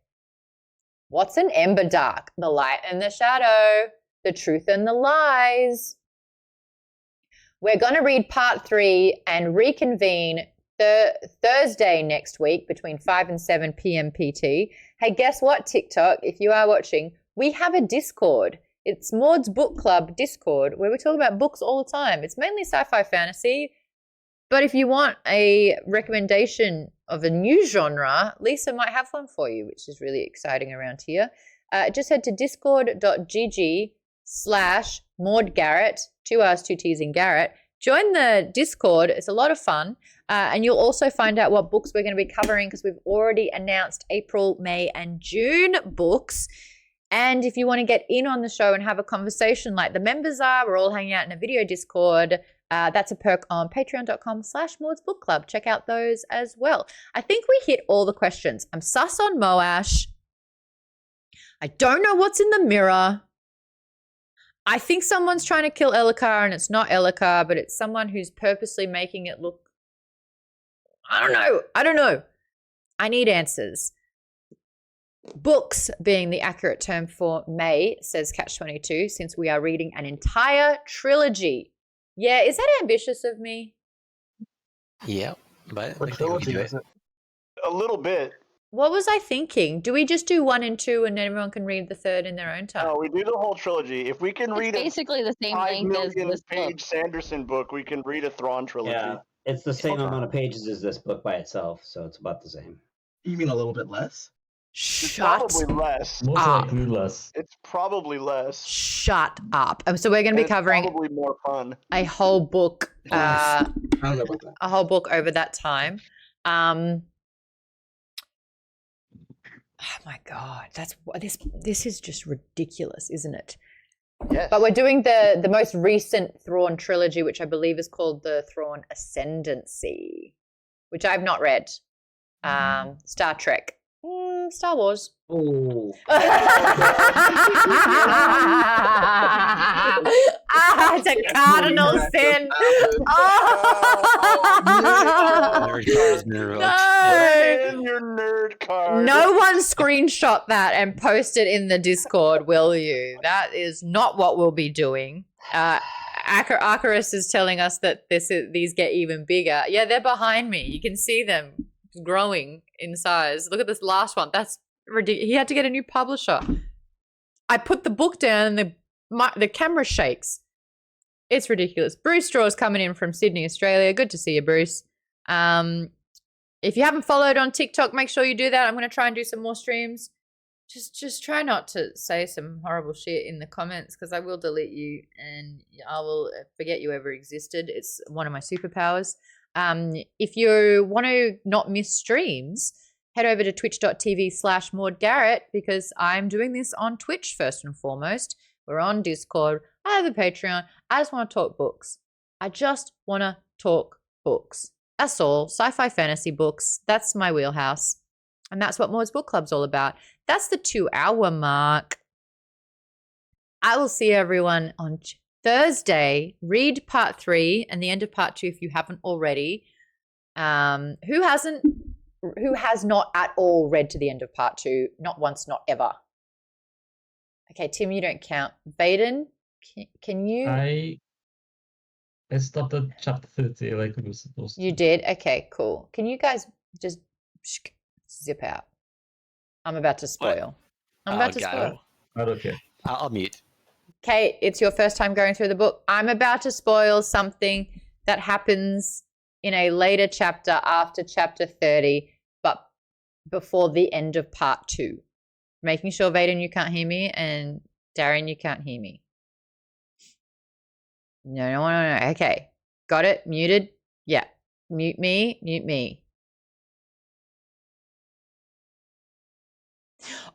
What's an Emberdark? The light and the shadow. The truth and the lies. We're going to read part 3 and reconvene Thursday next week between 5 and 7 p.m. PT. Hey, guess what, TikTok? If you are watching, we have a Discord. It's Maud's Book Club Discord where we talk about books all the time. It's mainly sci-fi fantasy, but if you want a recommendation of a new genre, Lisa might have one for you, which is really exciting around here. Just head to discord.gg/Maud Garrett, 2 R's, 2 T's in Garrett. Join the Discord. It's a lot of fun. And you'll also find out what books we're going to be covering because we've already announced April, May, and June books. And if you want to get in on the show and have a conversation like the members are, we're all hanging out in a video Discord. That's a perk on patreon.com/Maud's Book Club. Check out those as well. I think we hit all the questions. I'm sus on Moash. I don't know what's in the mirror. I think someone's trying to kill Ellikar and it's not Ellikar, but it's someone who's purposely making it look... I don't know. I need answers. Books being the accurate term for May, says Catch22, since we are reading an entire trilogy. Yeah, is that ambitious of me? Yeah, but What I think we can trilogy do is it. it? A little bit. What was I thinking? Do we just do 1 and 2 and then everyone can read the third in their own time? No, we do the whole trilogy. If we can It's read a basically the same 5 length as million this book. page Sanderson book, we can read a Thrawn trilogy. Yeah, it's the same Okay. amount of pages as this book by itself, so it's about the same. You mean a little bit less? It's Shut probably less. Most Ah. likely less. It's probably less. Shut up. So we're going to And be it's covering probably more fun. a whole book, I don't know about that. a whole book over that time. Oh my God, this is just ridiculous, isn't it? Yes. But we're doing the most recent Thrawn trilogy, which I believe is called the Thrawn Ascendancy, which I've not read. Star Trek. Star Wars. Oh, It's a cardinal sin. Nerd card has been revoked. No. In your nerd card. No one screenshot that and post it in the Discord, will you? That is not what we'll be doing. Akaris is telling us that these get even bigger. Yeah, they're behind me. You can see them growing in size. Look at this last one. That's ridiculous. He had to get a new publisher. I put the book down and the camera shakes. It's ridiculous. Bruce Straw's coming in from Sydney, Australia. Good to see you, Bruce. If you haven't followed on TikTok, make sure you do that. I'm going to try and do some more streams. Just try not to say some horrible shit in the comments because I will delete you and I will forget you ever existed. It's one of my superpowers. If you want to not miss streams, head over to twitch.tv/Maud Garrett because I'm doing this on Twitch first and foremost. We're on Discord. I have a Patreon. I just want to talk books. I just want to talk books. That's all. Sci-fi fantasy books. That's my wheelhouse. And that's what Maud's Book Club's all about. That's the 2-hour mark. I will see everyone on Thursday. Read part 3 and the end of part 2 if you haven't already. Who has not at all read to the end of part 2? Not once, not ever. Okay, Tim, you don't count. Vaden, can you? I stopped at chapter 30 like we were supposed to. You did? Okay, cool. Can you guys just zip out? I'm about to spoil. I'm about to spoil. I don't care. I'll mute. Kate, it's your first time going through the book. I'm about to spoil something that happens in a later chapter after chapter 30, but before the end of part 2. Making sure, Vaden, you can't hear me, and Darian, you can't hear me. No. Okay. Got it? Muted? Yeah. Mute me.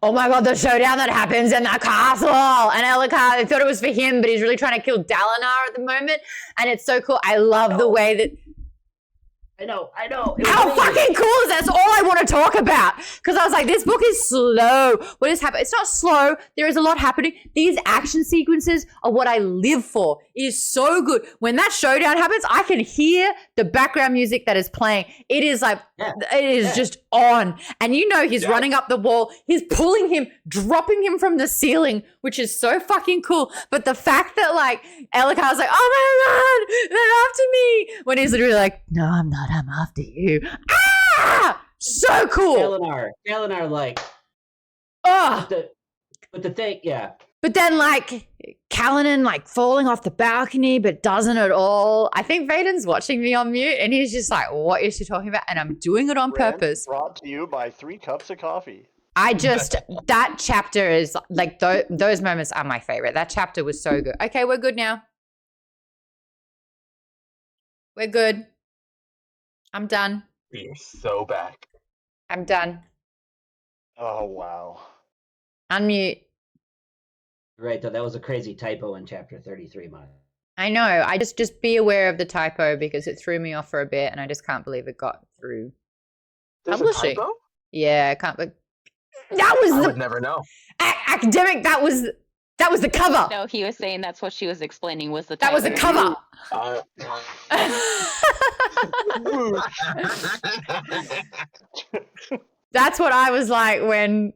Oh my God, the showdown that happens in the castle. And Elhokar, I thought it was for him, but he's really trying to kill Dalinar at the moment. And it's so cool. I love the way that... I know. How fucking cool is that? That's all I want to talk about. Because I was like, this book is slow. What is happening? It's not slow. There is a lot happening. These action sequences are what I live for. It is so good. When that showdown happens, I can hear the background music that is playing. It is like, it is just on. And you know he's running up the wall. He's pulling him, dropping him from the ceiling, which is so fucking cool. But the fact that like Elhokar's like, oh my God, they're after me. When he's literally like, no, I'm not. I'm after you. Ah! So cool. Dalinar like, but the thing, yeah. But then like Calanan like falling off the balcony, but doesn't at all. I think Vaden's watching me on mute and he's just like, what is she talking about? And I'm doing it on purpose. Brought to you by 3 cups of coffee. That chapter is like, those moments are my favorite. That chapter was so good. Okay, we're good now. We're good. I'm done. You're so back. I'm done. Oh, wow. Unmute. Right, though, that was a crazy typo in chapter 33, Maya. I know. I just be aware of the typo because it threw me off for a bit and I just can't believe it got through There's publishing. a typo? Yeah, I can't. But that was I would never know. Academic. That was the cover. No, he was saying that's what she was explaining was the That was the cover. That's what I was like when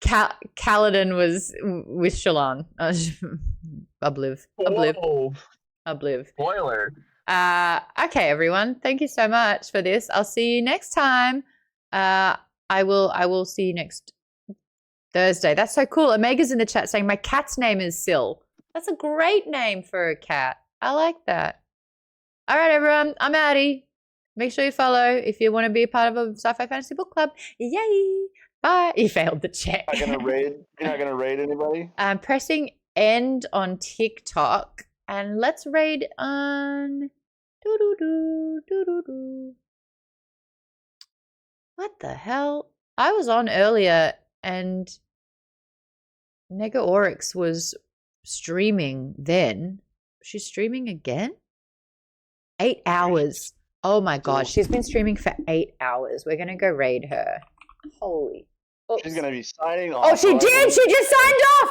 Kaladin was with Shallan. Obliv. Spoiler. Okay, everyone. Thank you so much for this. I'll see you next time. I will see you next Thursday. That's so cool. Omega's in the chat saying my cat's name is Syl. That's a great name for a cat. I like that. All right, everyone. I'm outie. Make sure you follow if you want to be a part of a sci-fi fantasy book club. Yay! Bye. You failed the check. You're not gonna raid anybody? I'm pressing end on TikTok and let's raid on What the hell? I was on earlier and Nega Oryx was streaming then. She's streaming again? 8 hours. Oh my God. She's been streaming for 8 hours. We're going to go raid her. Holy. Oops. She's gonna be signing off. Oh, she did. She just signed off.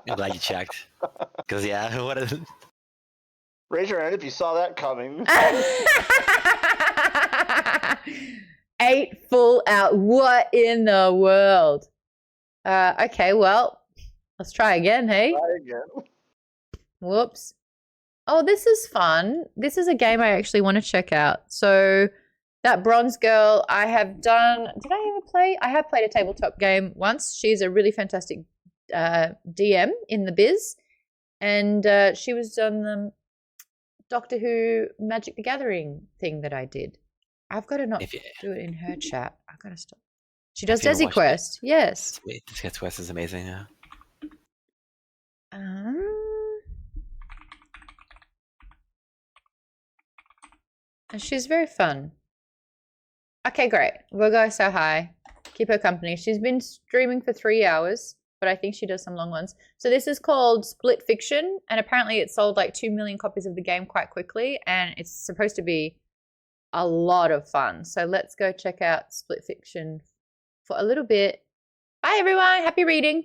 I'm glad you checked. Because, yeah, what is it? Raise your hand if you saw that coming. 8 full out. What in the world? Okay, well, let's try again, hey? Try again. Whoops. Oh, this is fun. This is a game I actually want to check out. So that Bronze Girl, I have done... Did I ever play? I have played a tabletop game once. She's a really fantastic DM in the biz. And she was on the Doctor Who Magic the Gathering thing that I did. I've got to not do it in her chat. I've got to stop. She does Desi Quest. Yes. Desi Quest is amazing, yeah. And she's very fun. Okay, great. We'll go say hi. Keep her company. She's been streaming for 3 hours, but I think she does some long ones. So this is called Split Fiction, and apparently it sold like 2 million copies of the game quite quickly, and it's supposed to be a lot of fun. So let's go check out Split Fiction for a little bit. Bye everyone. Happy reading.